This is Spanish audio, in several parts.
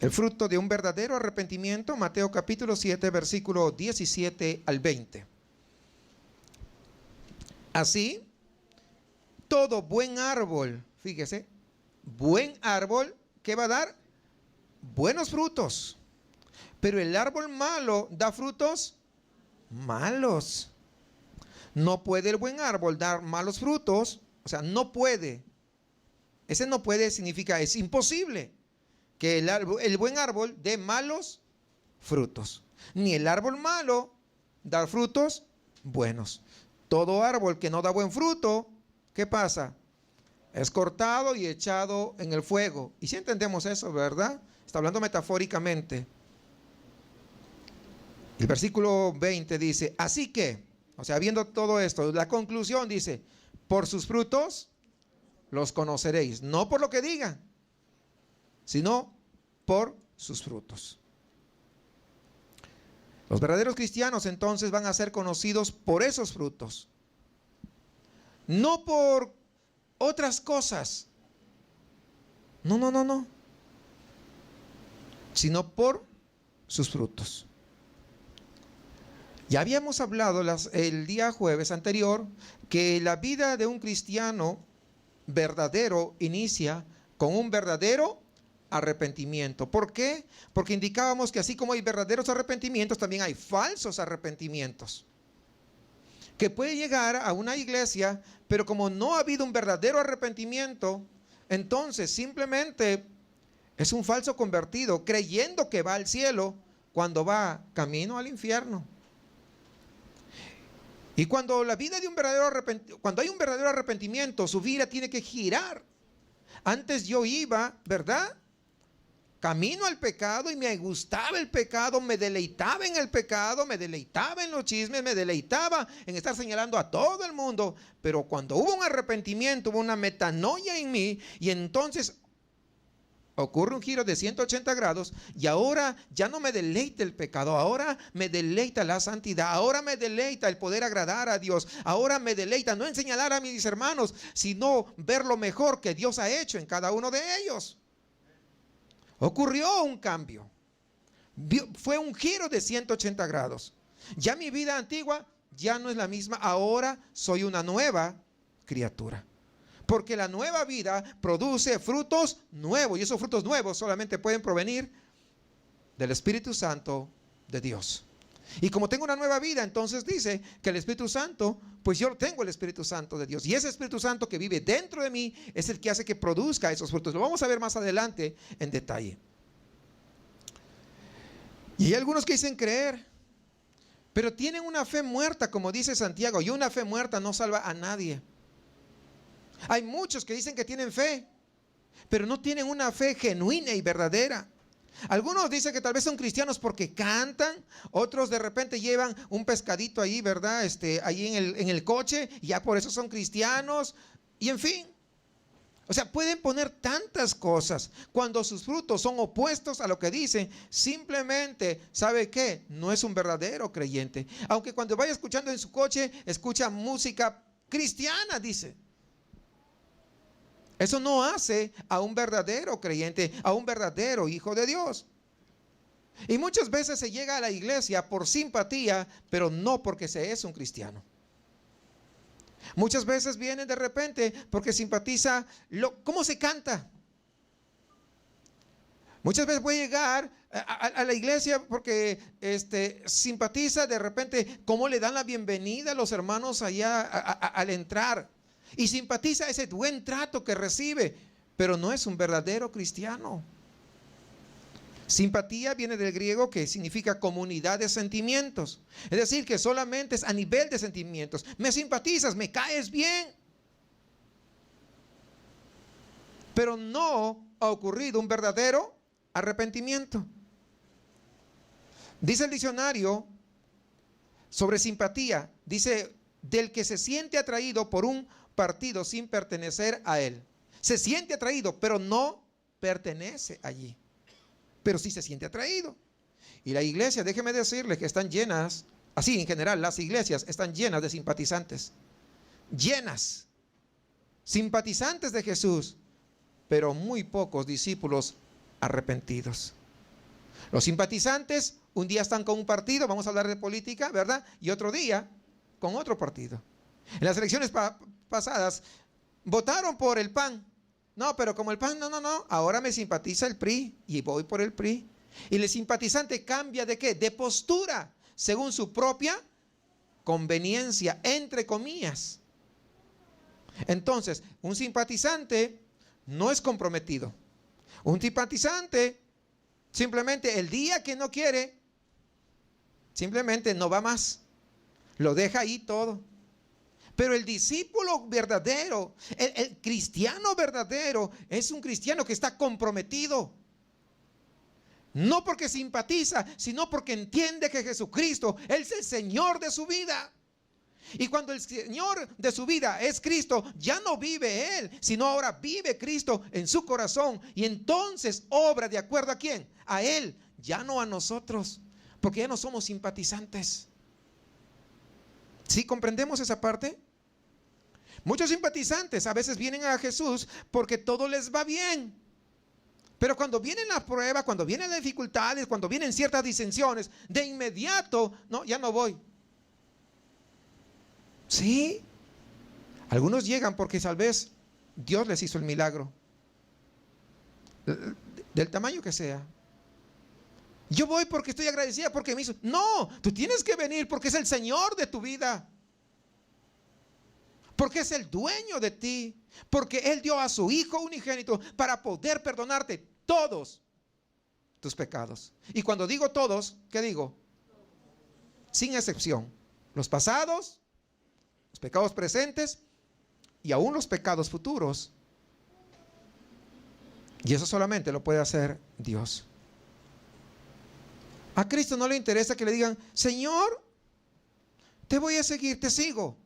El fruto de un verdadero arrepentimiento, Mateo capítulo 7, versículo 17 al 20. Así, todo buen árbol, fíjese, buen árbol, ¿qué va a dar? Buenos frutos. Pero el árbol malo da frutos malos. No puede el buen árbol dar malos frutos. O sea, no puede. Ese no puede significa es imposible que el buen árbol dé malos frutos. Ni el árbol malo da frutos buenos. Todo árbol que no da buen fruto, ¿qué pasa? Es cortado y echado en el fuego. Y si entendemos eso, ¿verdad? Está hablando metafóricamente. El versículo 20 dice, así que, o sea, viendo todo esto, la conclusión dice, por sus frutos los conoceréis. No por lo que digan, sino por sus frutos. Los verdaderos cristianos entonces van a ser conocidos por esos frutos. No por otras cosas. No. Sino por sus frutos. Ya habíamos hablado el día jueves anterior que la vida de un cristiano verdadero inicia con un verdadero arrepentimiento. ¿Por qué? Porque indicábamos que así como hay verdaderos arrepentimientos, también hay falsos arrepentimientos. Que puede llegar a una iglesia, pero como no ha habido un verdadero arrepentimiento, entonces simplemente es un falso convertido, creyendo que va al cielo cuando va camino al infierno. Y cuando la vida de cuando hay un verdadero arrepentimiento, su vida tiene que girar. Antes yo iba, ¿verdad?, camino al pecado y me gustaba el pecado, me deleitaba en el pecado, me deleitaba en los chismes, me deleitaba en estar señalando a todo el mundo. Pero cuando hubo un arrepentimiento, hubo una metanoia en mí, y entonces ocurre un giro de 180 grados y ahora ya no me deleita el pecado, ahora me deleita la santidad, ahora me deleita el poder agradar a Dios, ahora me deleita no en señalar a mis hermanos, sino ver lo mejor que Dios ha hecho en cada uno de ellos. Ocurrió un cambio, fue un giro de 180 grados. Ya mi vida antigua ya no es la misma, ahora soy una nueva criatura. Porque la nueva vida produce frutos nuevos, y esos frutos nuevos solamente pueden provenir del Espíritu Santo de Dios. Y como tengo una nueva vida, entonces dice que el Espíritu Santo, pues yo tengo el Espíritu Santo de Dios. Y ese Espíritu Santo que vive dentro de mí es el que hace que produzca esos frutos. Lo vamos a ver más adelante en detalle. Y hay algunos que dicen creer, pero tienen una fe muerta, como dice Santiago, y una fe muerta no salva a nadie. Hay muchos que dicen que tienen fe, pero no tienen una fe genuina y verdadera. Algunos dicen que tal vez son cristianos porque cantan, otros de repente llevan un pescadito ahí, ¿verdad? Ahí en el coche, y ya por eso son cristianos, y en fin. O sea, pueden poner tantas cosas cuando sus frutos son opuestos a lo que dicen. Simplemente, ¿sabe qué? No es un verdadero creyente. Aunque cuando vaya escuchando en su coche, escucha música cristiana, dice. Eso no hace a un verdadero creyente, a un verdadero hijo de Dios. Y muchas veces se llega a la iglesia por simpatía, pero no porque se es un cristiano. Muchas veces vienen de repente porque simpatiza cómo se canta. Muchas veces puede llegar a la iglesia porque simpatiza de repente cómo le dan la bienvenida a los hermanos allá al entrar. Y simpatiza ese buen trato que recibe, pero no es un verdadero cristiano. Simpatía viene del griego, que significa comunidad de sentimientos. Es decir, que solamente es a nivel de sentimientos. Me simpatizas, me caes bien. Pero no ha ocurrido un verdadero arrepentimiento. Dice el diccionario sobre simpatía, dice, del que se siente atraído por un partido sin pertenecer a él. Se siente atraído, pero no pertenece allí. Pero sí se siente atraído. Y la iglesia, déjeme decirle que están llenas, así en general, las iglesias están llenas de simpatizantes. Llenas. Simpatizantes de Jesús, pero muy pocos discípulos arrepentidos. Los simpatizantes un día están con un partido, vamos a hablar de política, ¿verdad? Y otro día con otro partido. En las elecciones pasadas votaron por el PAN. No, pero como el PAN, no, ahora me simpatiza el PRI y voy por el PRI. Y el simpatizante cambia ¿de qué? De postura, según su propia conveniencia, entre comillas. Entonces, un simpatizante no es comprometido. Un simpatizante simplemente el día que no quiere, simplemente no va más. Lo deja ahí todo. Pero el discípulo verdadero, el cristiano verdadero, es un cristiano que está comprometido. No porque simpatiza, sino porque entiende que Jesucristo es el Señor de su vida. Y cuando el Señor de su vida es Cristo, ya no vive Él, sino ahora vive Cristo en su corazón. Y entonces obra de acuerdo a quién, a Él, ya no a nosotros, porque ya no somos simpatizantes. ¿Sí comprendemos esa parte? Muchos simpatizantes a veces vienen a Jesús porque todo les va bien. Pero cuando vienen las pruebas, cuando vienen las dificultades, cuando vienen ciertas disensiones, de inmediato, no, ya no voy. Sí, algunos llegan porque tal vez Dios les hizo el milagro, del tamaño que sea. Yo voy porque estoy agradecida porque me hizo. No, tú tienes que venir porque es el Señor de tu vida, porque es el dueño de ti, porque Él dio a su Hijo unigénito para poder perdonarte todos tus pecados. Y cuando digo todos, ¿qué digo? Sin excepción, los pasados, los pecados presentes y aún los pecados futuros. Y eso solamente lo puede hacer Dios. A Cristo no le interesa que le digan, Señor, te voy a seguir, te sigo.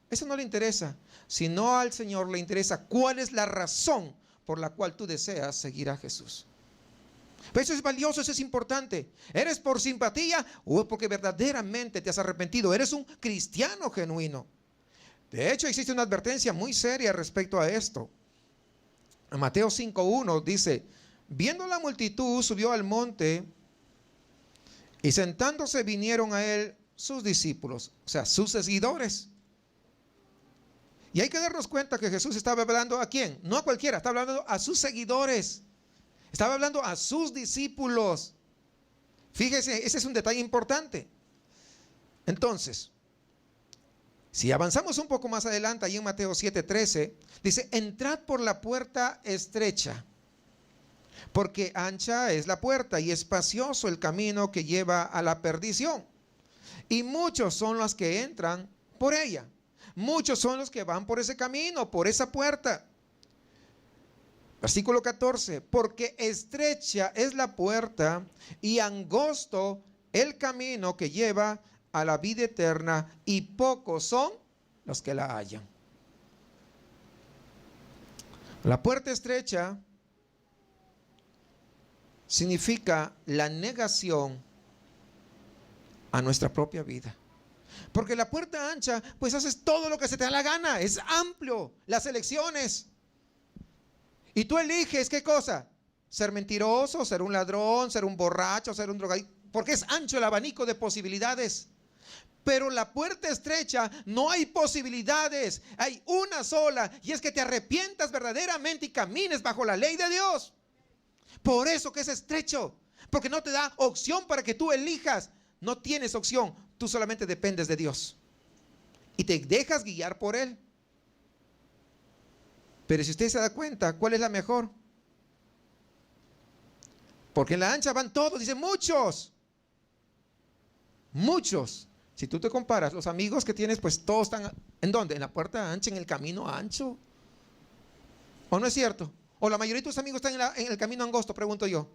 Eso no le interesa. Sino al Señor le interesa cuál es la razón por la cual tú deseas seguir a Jesús. Pero eso es valioso, eso es importante. ¿Eres por simpatía o porque verdaderamente te has arrepentido? Eres un cristiano genuino. De hecho, existe una advertencia muy seria respecto a esto. En Mateo 5:1 dice, viendo la multitud, subió al monte y sentándose vinieron a él sus discípulos, o sea, sus seguidores. Y hay que darnos cuenta que Jesús estaba hablando ¿a quién? No a cualquiera, estaba hablando a sus seguidores. Estaba hablando a sus discípulos. Fíjese, ese es un detalle importante. Entonces, si avanzamos un poco más adelante, ahí en Mateo 7:13, dice, entrad por la puerta estrecha, porque ancha es la puerta y espacioso el camino que lleva a la perdición. Y muchos son los que entran por ella. Muchos son los que van por ese camino, por esa puerta. Versículo 14, porque estrecha es la puerta y angosto el camino que lleva a la vida eterna, y pocos son los que la hallan. La puerta estrecha significa la negación a nuestra propia vida. Porque la puerta ancha, pues haces todo lo que se te da la gana. Es amplio las elecciones. Y tú eliges, ¿qué cosa? Ser mentiroso, ser un ladrón, ser un borracho, ser un drogadicto. Porque es ancho el abanico de posibilidades. Pero la puerta estrecha no hay posibilidades. Hay una sola. Y es que te arrepientas verdaderamente y camines bajo la ley de Dios. Por eso que es estrecho. Porque no te da opción para que tú elijas. No tienes opción. Tú solamente dependes de Dios. Y te dejas guiar por Él. Pero si usted se da cuenta, ¿cuál es la mejor? Porque en la ancha van todos, dicen muchos. Muchos. Si tú te comparas, los amigos que tienes, pues todos están, ¿en dónde? En la puerta ancha, en el camino ancho. ¿O no es cierto? ¿O la mayoría de tus amigos están en el camino angosto? Pregunto yo.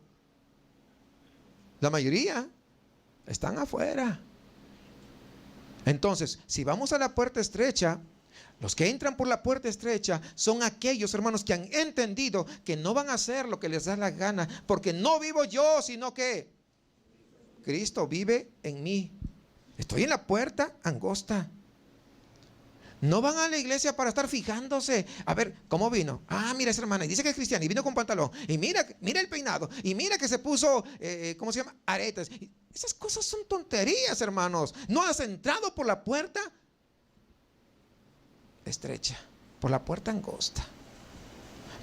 La mayoría están afuera. Entonces, si vamos a la puerta estrecha, los que entran por la puerta estrecha son aquellos hermanos que han entendido que no van a hacer lo que les da la gana, porque no vivo yo, sino que Cristo vive en mí. Estoy en la puerta angosta. No van a la iglesia para estar fijándose. A ver, ¿cómo vino? Ah, mira esa hermana, y dice que es cristiana, y vino con pantalón. Y mira el peinado. Y mira que se puso, ¿cómo se llama? Aretes. Esas cosas son tonterías, hermanos. No has entrado por la puerta estrecha, por la puerta angosta.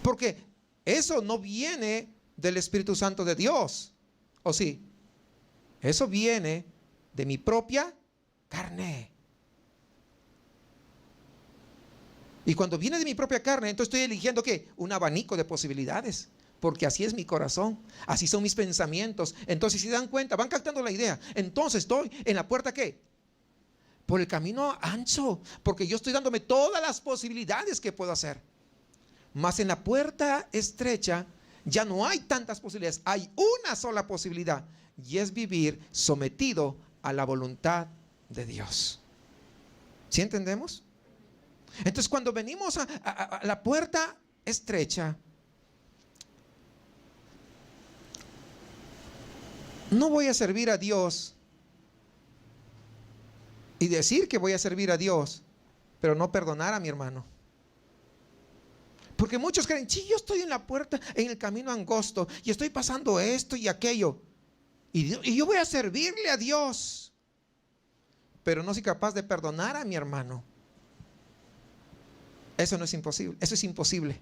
Porque eso no viene del Espíritu Santo de Dios. ¿O sí? Eso viene de mi propia carne. Y cuando viene de mi propia carne, entonces estoy eligiendo ¿qué? Un abanico de posibilidades. Porque así es mi corazón, así son mis pensamientos. Entonces, si se dan cuenta, van captando la idea. Entonces estoy en la puerta ¿qué? Por el camino ancho, porque yo estoy dándome todas las posibilidades que puedo hacer. Mas en la puerta estrecha ya no hay tantas posibilidades, hay una sola posibilidad, y es vivir sometido a la voluntad de Dios. ¿Sí entendemos? Entonces, cuando venimos a la puerta estrecha, no voy a servir a Dios y decir que voy a servir a Dios, pero no perdonar a mi hermano. Porque muchos creen, sí, yo estoy en la puerta, en el camino angosto, y estoy pasando esto y aquello, y yo voy a servirle a Dios, pero no soy capaz de perdonar a mi hermano. Eso no es imposible, eso es imposible.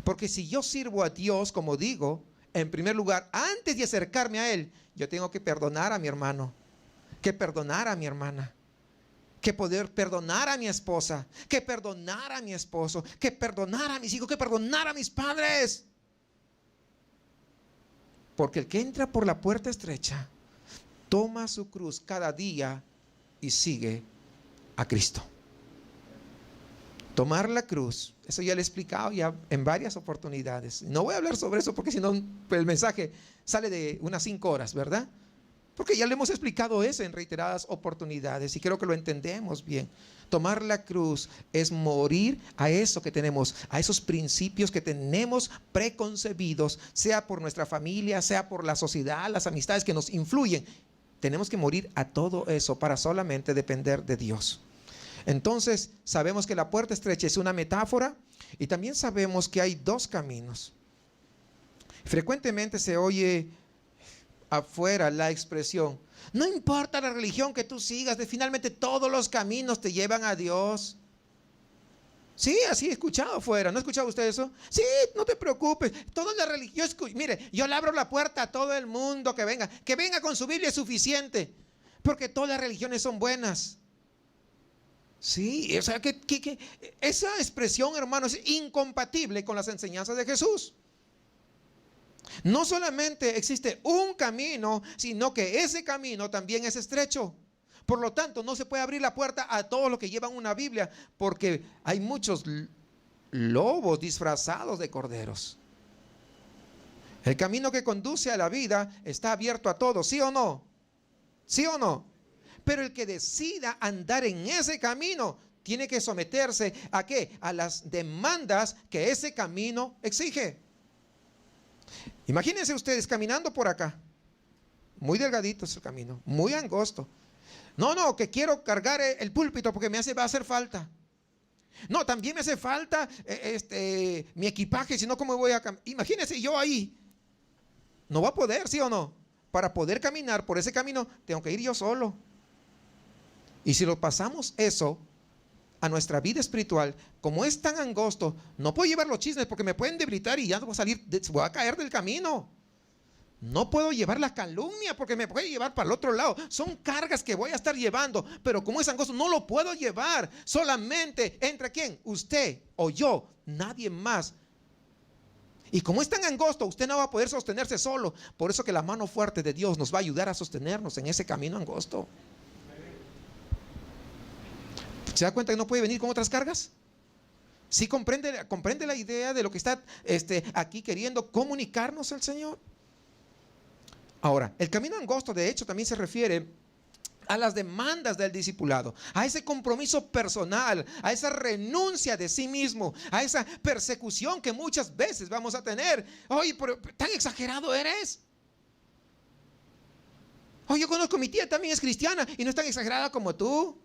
Porque si yo sirvo a Dios, como digo, en primer lugar, antes de acercarme a Él, yo tengo que perdonar a mi hermano, que perdonar a mi hermana, que poder perdonar a mi esposa, que perdonar a mi esposo, que perdonar a mis hijos, que perdonar a mis padres. Porque el que entra por la puerta estrecha, toma su cruz cada día y sigue a Cristo. Tomar la cruz, eso ya lo he explicado ya en varias oportunidades. No voy a hablar sobre eso porque si no el mensaje sale de unas 5 horas, ¿verdad? Porque ya le hemos explicado eso en reiteradas oportunidades y creo que lo entendemos bien. Tomar la cruz es morir a eso que tenemos, a esos principios que tenemos preconcebidos, sea por nuestra familia, sea por la sociedad, las amistades que nos influyen. Tenemos que morir a todo eso para solamente depender de Dios. Entonces sabemos que la puerta estrecha es una metáfora y también sabemos que hay 2 caminos. Frecuentemente se oye afuera la expresión, no importa la religión que tú sigas, finalmente todos los caminos te llevan a Dios. Sí, así he escuchado afuera. ¿No ha escuchado usted eso? Sí, no te preocupes. Toda la religión, mire, yo le abro la puerta a todo el mundo que venga con su Biblia es suficiente, porque todas las religiones son buenas. Sí, o sea que esa expresión, hermanos, es incompatible con las enseñanzas de Jesús. No solamente existe un camino, sino que ese camino también es estrecho. Por lo tanto, no se puede abrir la puerta a todos los que llevan una Biblia, porque hay muchos lobos disfrazados de corderos. El camino que conduce a la vida está abierto a todos, ¿sí o no? ¿Sí o no? Pero el que decida andar en ese camino tiene que someterse ¿a qué? A las demandas que ese camino exige. Imagínense ustedes caminando por acá. Muy delgadito es el camino, muy angosto. No, que quiero cargar el púlpito porque va a hacer falta. No, también me hace falta mi equipaje, si no, ¿cómo voy a caminar? Imagínense yo ahí. No va a poder, ¿sí o no? Para poder caminar por ese camino, tengo que ir yo solo. Y si lo pasamos eso a nuestra vida espiritual, como es tan angosto, no puedo llevar los chismes porque me pueden debilitar y ya no voy a salir, voy a caer del camino. No puedo llevar la calumnia porque me puede llevar para el otro lado. Son cargas que voy a estar llevando, pero como es angosto, no lo puedo llevar. Solamente ¿entre quién? Usted o yo, nadie más. Y como es tan angosto, usted no va a poder sostenerse solo. Por eso que la mano fuerte de Dios nos va a ayudar a sostenernos en ese camino angosto. ¿Se da cuenta que no puede venir con otras cargas? ¿Sí comprende la idea de lo que está aquí queriendo comunicarnos el Señor? Ahora, el camino angosto de hecho también se refiere a las demandas del discipulado, a ese compromiso personal, a esa renuncia de sí mismo, a esa persecución que muchas veces vamos a tener. Oye, pero tan exagerado eres. Oye, yo conozco a mi tía, también es cristiana y no es tan exagerada como tú.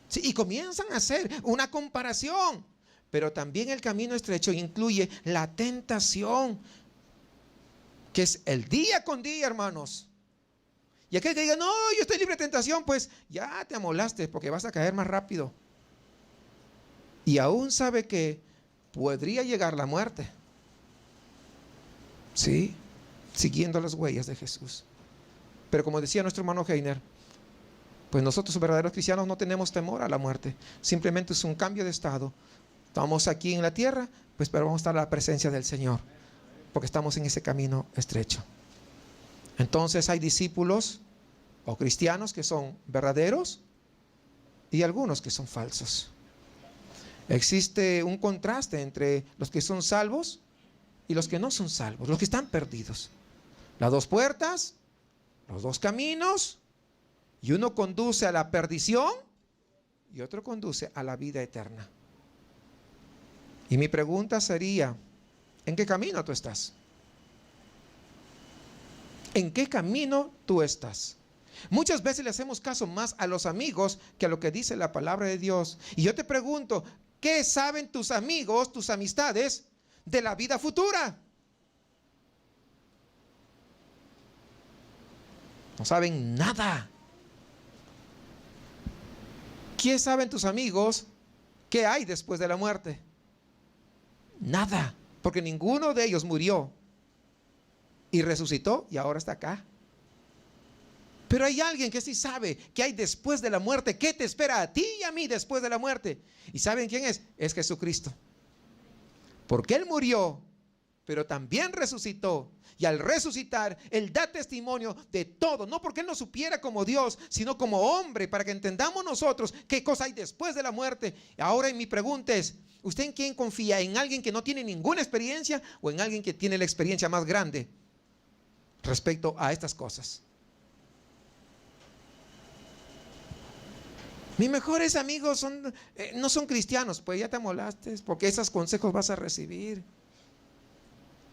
Sí, y comienzan a hacer una comparación. Pero también el camino estrecho incluye la tentación, que es el día con día, hermanos. Y aquel que diga, no, yo estoy libre de tentación, pues ya te amolaste porque vas a caer más rápido. Y aún sabe que podría llegar la muerte. Sí, siguiendo las huellas de Jesús. Pero como decía nuestro hermano Heiner, pues nosotros los verdaderos cristianos no tenemos temor a la muerte. Simplemente es un cambio de estado. Estamos aquí en la tierra, pues pero vamos a estar en la presencia del Señor, porque estamos en ese camino estrecho. Entonces hay discípulos o cristianos que son verdaderos y algunos que son falsos. Existe un contraste entre los que son salvos y los que no son salvos, los que están perdidos. Las dos puertas, los dos caminos, y uno conduce a la perdición y otro conduce a la vida eterna. Y mi pregunta sería, ¿en qué camino tú estás? ¿En qué camino tú estás? Muchas veces le hacemos caso más a los amigos que a lo que dice la palabra de Dios. Y yo te pregunto, ¿qué saben tus amigos, tus amistades de la vida futura? No saben nada. ¿Qué saben tus amigos? ¿Qué hay después de la muerte? Nada, porque ninguno de ellos murió y resucitó y ahora está acá. Pero hay alguien que sí sabe que hay después de la muerte. ¿Qué te espera a ti y a mí después de la muerte? ¿Y saben quién es? Es Jesucristo. Porque Él murió, pero también resucitó. Y al resucitar, Él da testimonio de todo. No porque Él no supiera como Dios, sino como hombre, para que entendamos nosotros qué cosa hay después de la muerte. Ahora mi pregunta es, ¿usted en quién confía? ¿En alguien que no tiene ninguna experiencia o en alguien que tiene la experiencia más grande respecto a estas cosas? Mis mejores amigos no son cristianos. Pues ya te amolaste, porque esos consejos vas a recibir.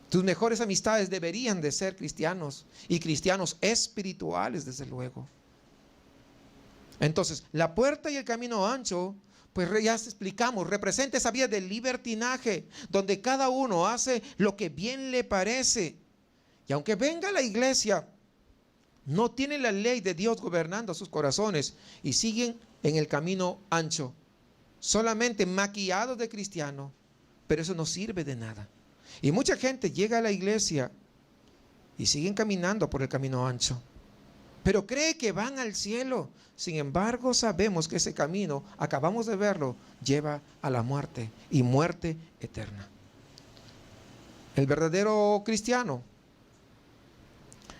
Tus mejores amistades deberían de ser cristianos y cristianos espirituales, desde luego. Entonces, la puerta y el camino ancho, pues ya explicamos, representa esa vía del libertinaje, donde cada uno hace lo que bien le parece. Y aunque venga a la iglesia, no tienen la ley de Dios gobernando sus corazones y siguen en el camino ancho, solamente maquillados de cristiano, pero eso no sirve de nada. Y mucha gente llega a la iglesia y siguen caminando por el camino ancho, pero cree que van al cielo. Sin embargo, sabemos que ese camino, acabamos de verlo, lleva a la muerte y muerte eterna. El verdadero cristiano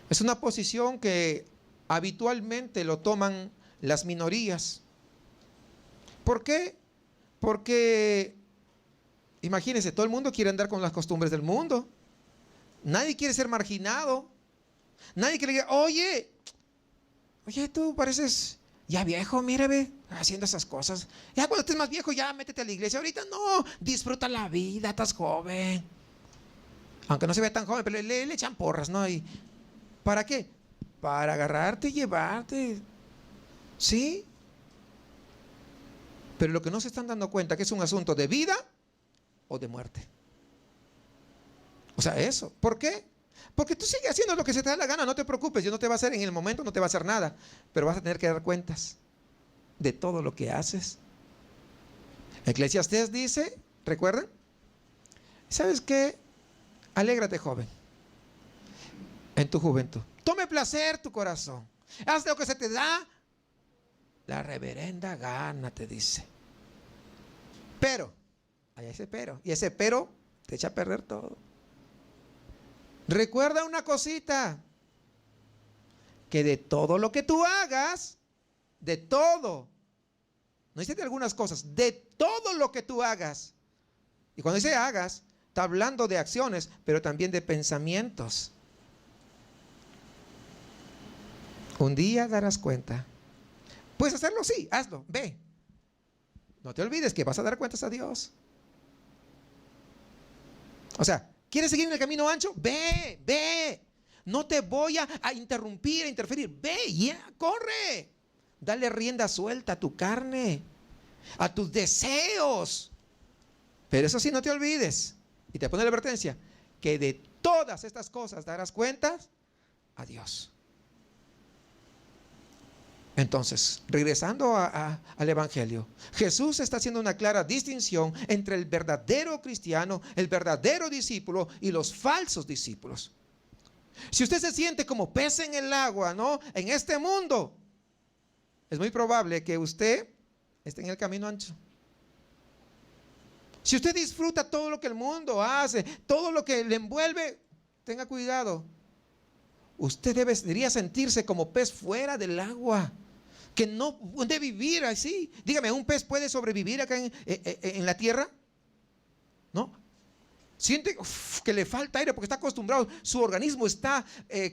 es una posición que habitualmente lo toman las minorías. ¿Por qué? Porque imagínense, todo el mundo quiere andar con las costumbres del mundo. Nadie quiere ser marginado. Nadie quiere decir, oye, tú pareces ya viejo, mira, ve, haciendo esas cosas. Ya cuando estés más viejo, ya métete a la iglesia. Ahorita no, disfruta la vida, estás joven. Aunque no se vea tan joven, pero le echan porras, ¿no? ¿Y para qué? Para agarrarte y llevarte. ¿Sí? Pero lo que no se están dando cuenta que es un asunto de vida o de muerte. O sea, eso. ¿Por qué? Porque tú sigues haciendo lo que se te da la gana, no te preocupes. Yo no te va a hacer en el momento, no te va a hacer nada, pero vas a tener que dar cuentas de todo lo que haces. Eclesiastés dice, ¿recuerdan? ¿Sabes qué? Alégrate, joven, en tu juventud. Tome placer tu corazón. Haz lo que se te da la reverenda gana, te dice. Pero, hay ese pero, y ese pero te echa a perder todo. Recuerda una cosita, que de todo lo que tú hagas, de todo, no dice de algunas cosas, de todo lo que tú hagas, y cuando dice hagas, está hablando de acciones, pero también de pensamientos. Un día darás cuenta. Puedes hacerlo, sí, hazlo, ve. No te olvides que vas a dar cuentas a Dios. O sea, ¿quieres seguir en el camino ancho? Ve, ve. No te voy a interrumpir, a interferir. Ve, ya, corre. Dale rienda suelta a tu carne. a tus deseos. Pero eso sí, no te olvides, y te pone la advertencia, que de todas estas cosas darás cuentas a Dios. Entonces, regresando al Evangelio, Jesús está haciendo una clara distinción entre el verdadero cristiano, el verdadero discípulo y los falsos discípulos. Si usted se siente como pez en el agua, ¿no?, en este mundo, es muy probable que usted esté en el camino ancho. Si usted disfruta todo lo que el mundo hace, todo lo que le envuelve, tenga cuidado. Usted debería sentirse como pez fuera del agua, que no puede vivir así. Dígame, ¿un pez puede sobrevivir acá en la tierra? ¿No? Siente que le falta aire porque está acostumbrado, su organismo está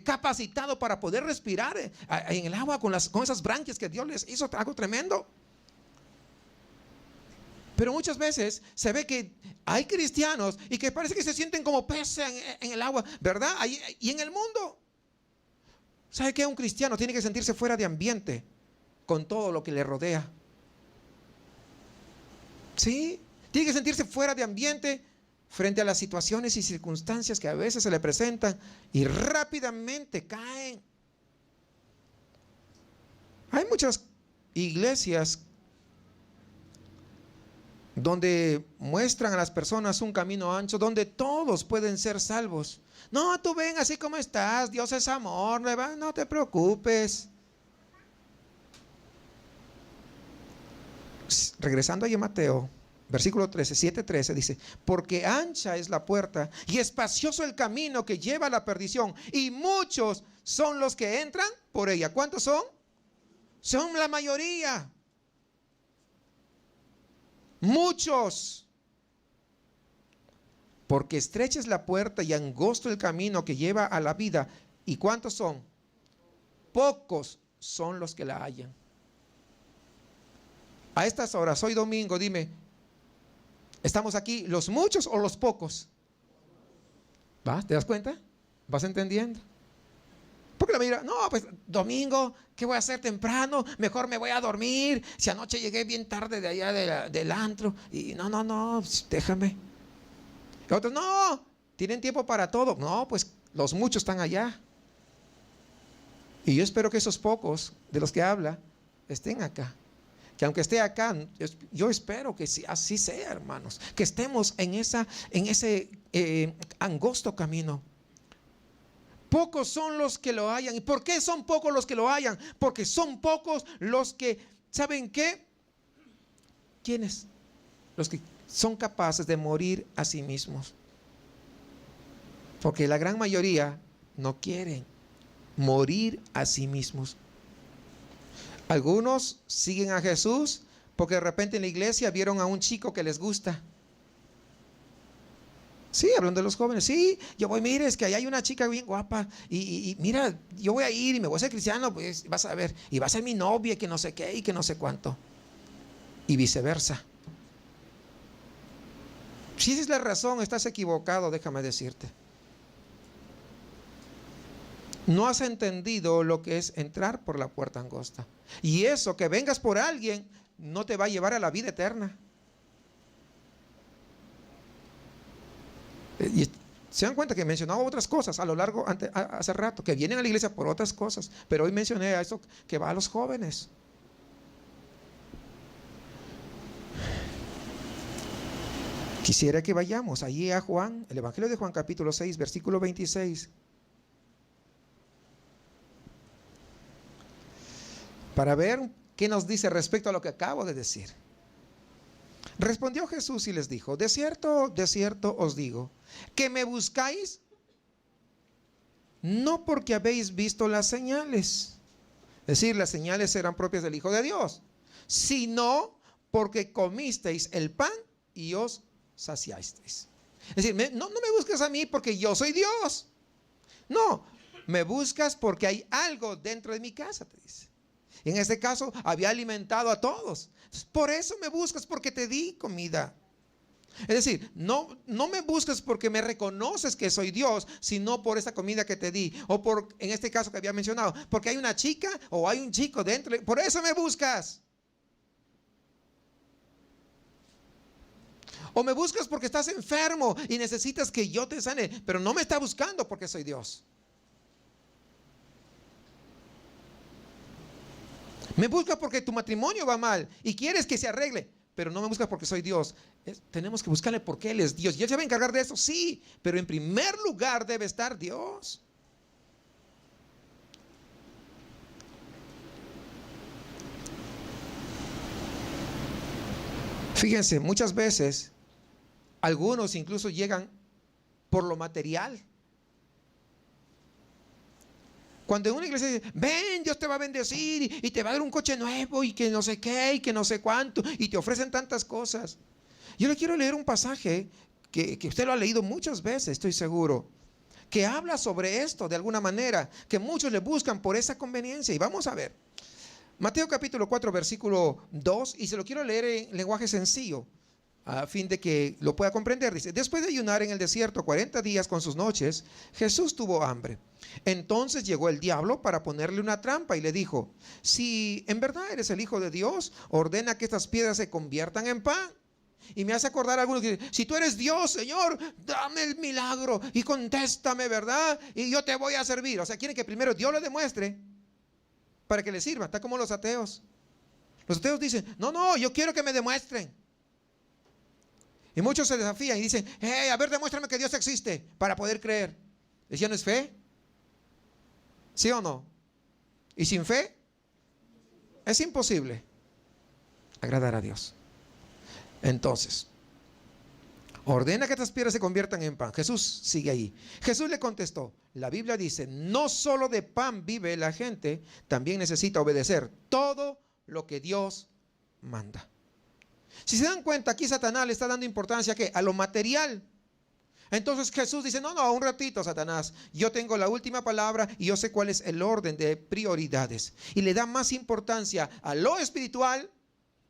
capacitado para poder respirar en el agua con esas branquias que Dios les hizo, algo tremendo. Pero muchas veces se ve que hay cristianos y que parece que se sienten como peces en el agua, ¿verdad? Y en el mundo, ¿sabe qué? Un cristiano tiene que sentirse fuera de ambiente con todo lo que le rodea. ¿Sí? Tiene que sentirse fuera de ambiente frente a las situaciones y circunstancias que a veces se le presentan y rápidamente caen. Hay muchas iglesias donde muestran a las personas un camino ancho, donde todos pueden ser salvos. No, tú ven así como estás, Dios es amor, no te preocupes. Regresando ahí a Mateo, versículo 13, 7:13 dice: porque ancha es la puerta y espacioso el camino que lleva a la perdición, y muchos son los que entran por ella. ¿Cuántos son? Son la mayoría. Muchos. Porque estrecha es la puerta y angosto el camino que lleva a la vida. ¿Y cuántos son? Pocos son los que la hallan. A estas horas, hoy domingo, dime, ¿estamos aquí los muchos o los pocos? ¿Va? ¿Te das cuenta? ¿Vas entendiendo? Porque la mayoría, no, pues domingo, ¿qué voy a hacer temprano? Mejor me voy a dormir. Si anoche llegué bien tarde de allá del antro. Y no, déjame. Y otros, no, tienen tiempo para todo. No, pues los muchos están allá. Y yo espero que esos pocos de los que habla estén acá. Que aunque esté acá, yo espero que así sea, hermanos. Que estemos en ese angosto camino. Pocos son los que lo hallan. ¿Y por qué son pocos los que lo hallan? Porque son pocos los que, ¿saben qué? ¿Quiénes? Los que son capaces de morir a sí mismos. Porque la gran mayoría no quieren morir a sí mismos. Algunos siguen a Jesús porque de repente en la iglesia vieron a un chico que les gusta. Sí, hablando de los jóvenes, sí, yo voy, mire, es que allá hay una chica bien guapa y mira, yo voy a ir y me voy a ser cristiano, pues vas a ver, y va a ser mi novia, que no sé qué y que no sé cuánto, y viceversa. Si esa es la razón, estás equivocado, déjame decirte. No has entendido lo que es entrar por la puerta angosta, y eso que vengas por alguien no te va a llevar a la vida eterna. Y se dan cuenta que mencionaba otras cosas a lo largo, hace rato, que vienen a la iglesia por otras cosas, pero hoy mencioné a eso que va a los jóvenes. Quisiera que vayamos allí a Juan, el Evangelio de Juan capítulo 6, versículo 26. Para ver qué nos dice respecto a lo que acabo de decir. Respondió Jesús y les dijo: de cierto os digo, que me buscáis no porque habéis visto las señales, es decir, las señales eran propias del Hijo de Dios, sino porque comisteis el pan y os saciasteis. Es decir, no me buscas a mí porque yo soy Dios. No, me buscas porque hay algo dentro de mi casa, te dice. En este caso, había alimentado a todos. Por eso me buscas, porque te di comida. Es decir, no me buscas porque me reconoces que soy Dios, sino por esa comida que te di. O por, en este caso que había mencionado, porque hay una chica o hay un chico dentro. Por eso me buscas. O me buscas porque estás enfermo y necesitas que yo te sane, pero no me está buscando porque soy Dios. Me buscas porque tu matrimonio va mal y quieres que se arregle, pero no me buscas porque soy Dios. Tenemos que buscarle porque Él es Dios. Y Él se va a encargar de eso, sí, pero en primer lugar debe estar Dios. Fíjense, muchas veces algunos incluso llegan por lo material. Cuando en una iglesia dice, ven, Dios te va a bendecir y te va a dar un coche nuevo y que no sé qué y que no sé cuánto, y te ofrecen tantas cosas. Yo le quiero leer un pasaje que usted lo ha leído muchas veces, estoy seguro, que habla sobre esto de alguna manera, que muchos le buscan por esa conveniencia. Y vamos a ver, Mateo capítulo 4, versículo 2, y se lo quiero leer en lenguaje sencillo, a fin de que lo pueda comprender. Dice, después de ayunar en el desierto 40 días con sus noches, Jesús tuvo hambre. Entonces llegó el diablo para ponerle una trampa y le dijo, si en verdad eres el Hijo de Dios, ordena que estas piedras se conviertan en pan. Y me hace acordar a algunos que dicen, si tú eres Dios, Señor, dame el milagro y contéstame, ¿verdad? Y yo te voy a servir. O sea, quieren que primero Dios le demuestre para que le sirva. Está como los ateos. Los ateos dicen, no, yo quiero que me demuestren. Y muchos se desafían y dicen, hey, a ver, demuéstrame que Dios existe para poder creer. ¿Eso ya no es fe? ¿Sí o no? Y sin fe es imposible agradar a Dios. Entonces, ordena que estas piedras se conviertan en pan. Jesús sigue ahí. Jesús le contestó, la Biblia dice, no solo de pan vive la gente, también necesita obedecer todo lo que Dios manda. Si se dan cuenta, aquí Satanás le está dando importancia a lo material. Entonces Jesús dice, no, un ratito, Satanás, yo tengo la última palabra y yo sé cuál es el orden de prioridades. Y le da más importancia a lo espiritual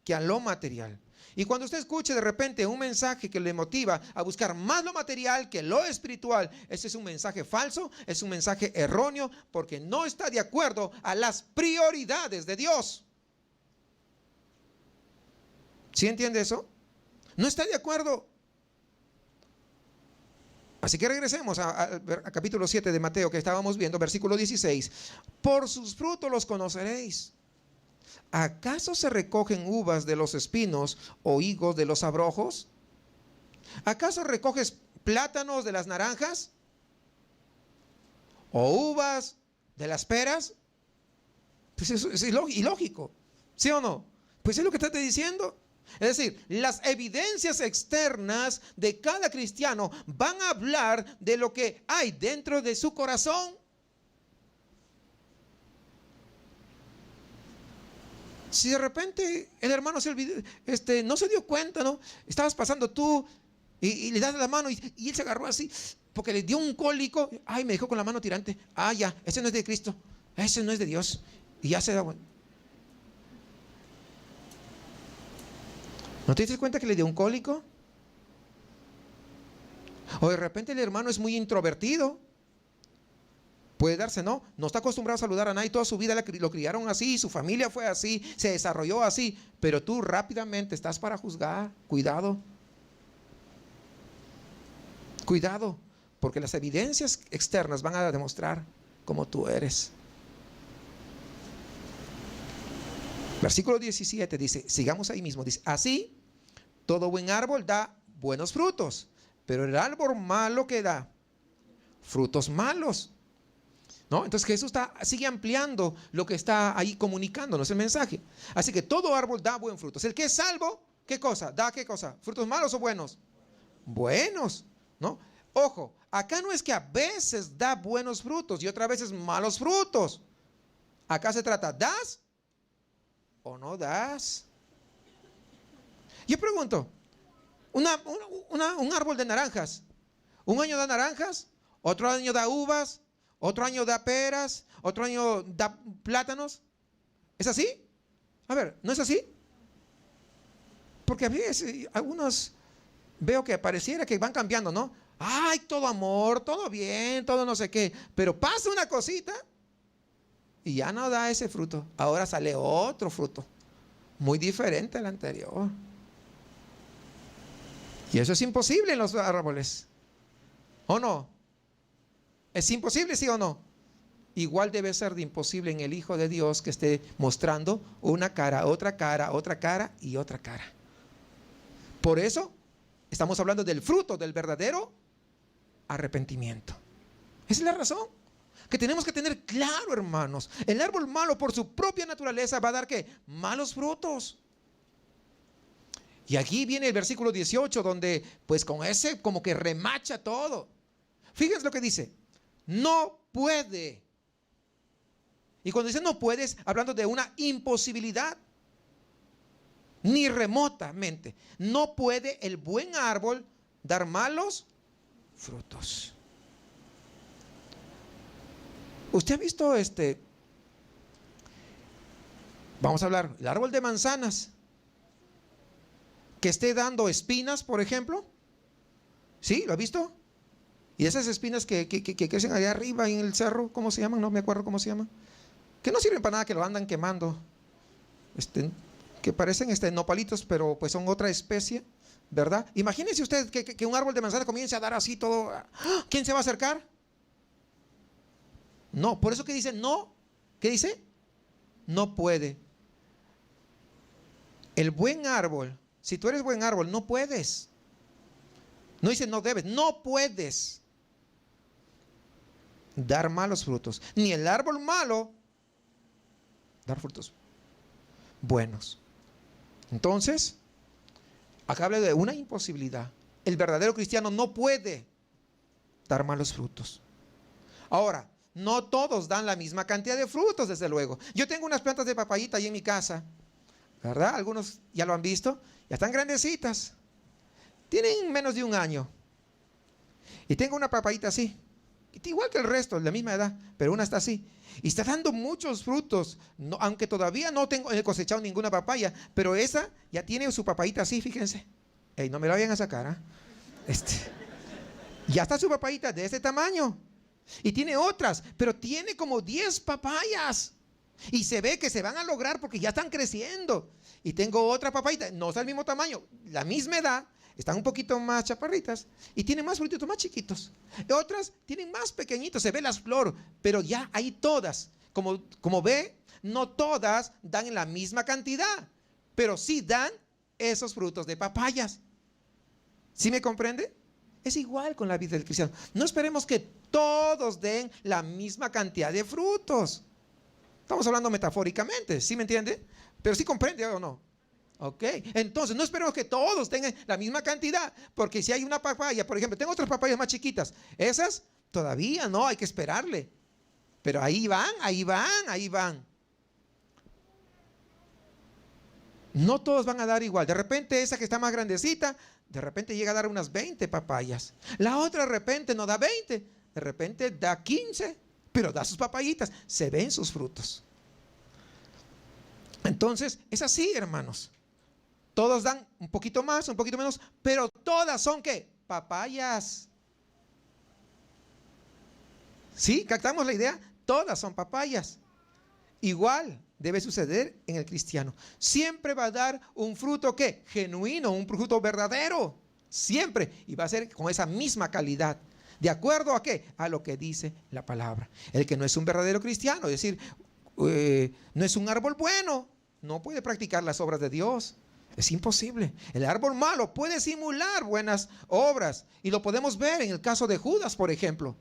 que a lo material. Y cuando usted escuche de repente un mensaje que le motiva a buscar más lo material que lo espiritual, ese es un mensaje falso, es un mensaje erróneo, porque no está de acuerdo a las prioridades de Dios. ¿Sí entiende eso? No está de acuerdo. Así que regresemos a capítulo 7 de Mateo que estábamos viendo, versículo 16. Por sus frutos los conoceréis. ¿Acaso se recogen uvas de los espinos o higos de los abrojos? ¿Acaso recoges plátanos de las naranjas? ¿O uvas de las peras? Pues eso es ilógico, ¿sí o no? Pues es lo que está diciendo. Es decir, las evidencias externas de cada cristiano van a hablar de lo que hay dentro de su corazón. Si de repente el hermano se olvidó, no se dio cuenta, ¿no? Estabas pasando tú y le das la mano y él se agarró así porque le dio un cólico. Ay, me dejó con la mano tirante. Ah, ya, ese no es de Cristo, ese no es de Dios. Y ya se da cuenta. ¿No te diste cuenta que le dio un cólico? O de repente el hermano es muy introvertido. Puede darse, no está acostumbrado a saludar a nadie, toda su vida lo criaron así, su familia fue así, se desarrolló así, pero tú rápidamente estás para juzgar. Cuidado, porque las evidencias externas van a demostrar cómo tú eres. Versículo 17 dice, sigamos ahí mismo, dice, así todo buen árbol da buenos frutos, pero el árbol malo que da frutos malos. ¿No? Entonces Jesús sigue ampliando lo que está ahí comunicándonos el mensaje. Así que todo árbol da buen fruto. El que es salvo, ¿qué cosa? ¿Da qué cosa? ¿Frutos malos o buenos? Buenos, ¿no? Ojo, acá no es que a veces da buenos frutos y otras veces malos frutos. Acá se trata, ¿das o no das? Yo pregunto, un árbol de naranjas, un año da naranjas, otro año da uvas, otro año da peras, otro año da plátanos. ¿Es así? A ver, ¿no es así? Porque a veces algunos veo que pareciera que van cambiando, ¿no? Ay, todo amor, todo bien, todo no sé qué. Pero pasa una cosita y ya no da ese fruto. Ahora sale otro fruto, muy diferente al anterior. Y eso es imposible en los árboles, ¿o no? ¿Es imposible, sí o no? Igual debe ser de imposible en el Hijo de Dios, que esté mostrando una cara, otra cara, otra cara y otra cara. Por eso estamos hablando del fruto del verdadero arrepentimiento. Esa es la razón que tenemos que tener claro, hermanos. El árbol malo, por su propia naturaleza, va a dar ¿qué? Malos frutos. Y aquí viene el versículo 18, donde pues con ese como que remacha todo. Fíjense lo que dice: no puede. Y cuando dice no puedes, hablando de una imposibilidad, ni remotamente. No puede el buen árbol dar malos frutos. ¿Usted ha visto vamos a hablar, el árbol de manzanas que esté dando espinas, por ejemplo? ¿Sí? ¿Lo ha visto? Y esas espinas que crecen allá arriba en el cerro, ¿cómo se llaman? No me acuerdo cómo se llaman. Que no sirven para nada, que lo andan quemando. Que parecen nopalitos, pero pues son otra especie, ¿verdad? Imagínense usted que un árbol de manzana comience a dar así todo. ¿Quién se va a acercar? No, por eso que dice no. ¿Qué dice? No puede. El buen árbol, si tú eres buen árbol, no puedes. No dice no debes, no puedes dar malos frutos. Ni el árbol malo dar frutos buenos. Entonces, acá habla de una imposibilidad. El verdadero cristiano no puede dar malos frutos. Ahora, no todos dan la misma cantidad de frutos, desde luego. Yo tengo unas plantas de papayita ahí en mi casa, ¿verdad? Algunos ya lo han visto, ya están grandecitas. Tienen menos de un año. Y tengo una papayita así, igual que el resto, de la misma edad, pero una está así. Y está dando muchos frutos, no, aunque todavía no he cosechado ninguna papaya, pero esa ya tiene su papayita así, fíjense. Ey, no me la vayan a sacar, ¿eh? Ya está su papayita de este tamaño. Y tiene otras, pero tiene como 10 papayas. Y se ve que se van a lograr porque ya están creciendo. Y tengo otra papayita, no es del mismo tamaño, la misma edad, están un poquito más chaparritas y tienen más frutitos más chiquitos. Otras tienen más pequeñitos, se ve las flores, pero ya hay todas. Como ve, no todas dan en la misma cantidad, pero sí dan esos frutos de papayas. ¿Sí me comprende? Es igual con la vida del cristiano. No esperemos que todos den la misma cantidad de frutos. Estamos hablando metafóricamente, ¿sí me entiende? Pero sí comprende o no. Ok, entonces no esperemos que todos tengan la misma cantidad, porque si hay una papaya, por ejemplo, tengo otras papayas más chiquitas, esas todavía no, hay que esperarle. Pero ahí van, ahí van, ahí van. No todos van a dar igual. De repente esa que está más grandecita, de repente llega a dar unas 20 papayas. La otra de repente no da 20, de repente da 15, pero da sus papayitas, se ven sus frutos. Entonces, es así, hermanos. Todos dan un poquito más, un poquito menos, pero todas son ¿qué? Papayas. ¿Sí? ¿Captamos la idea? Todas son papayas. Igual debe suceder en el cristiano. Siempre va a dar un fruto ¿qué? Genuino, un fruto verdadero. Siempre. Y va a ser con esa misma calidad. ¿De acuerdo a qué? A lo que dice la palabra. El que no es un verdadero cristiano, es decir, no es un árbol bueno, no puede practicar las obras de Dios. Es imposible. El árbol malo puede simular buenas obras. Y lo podemos ver en el caso de Judas, por ejemplo.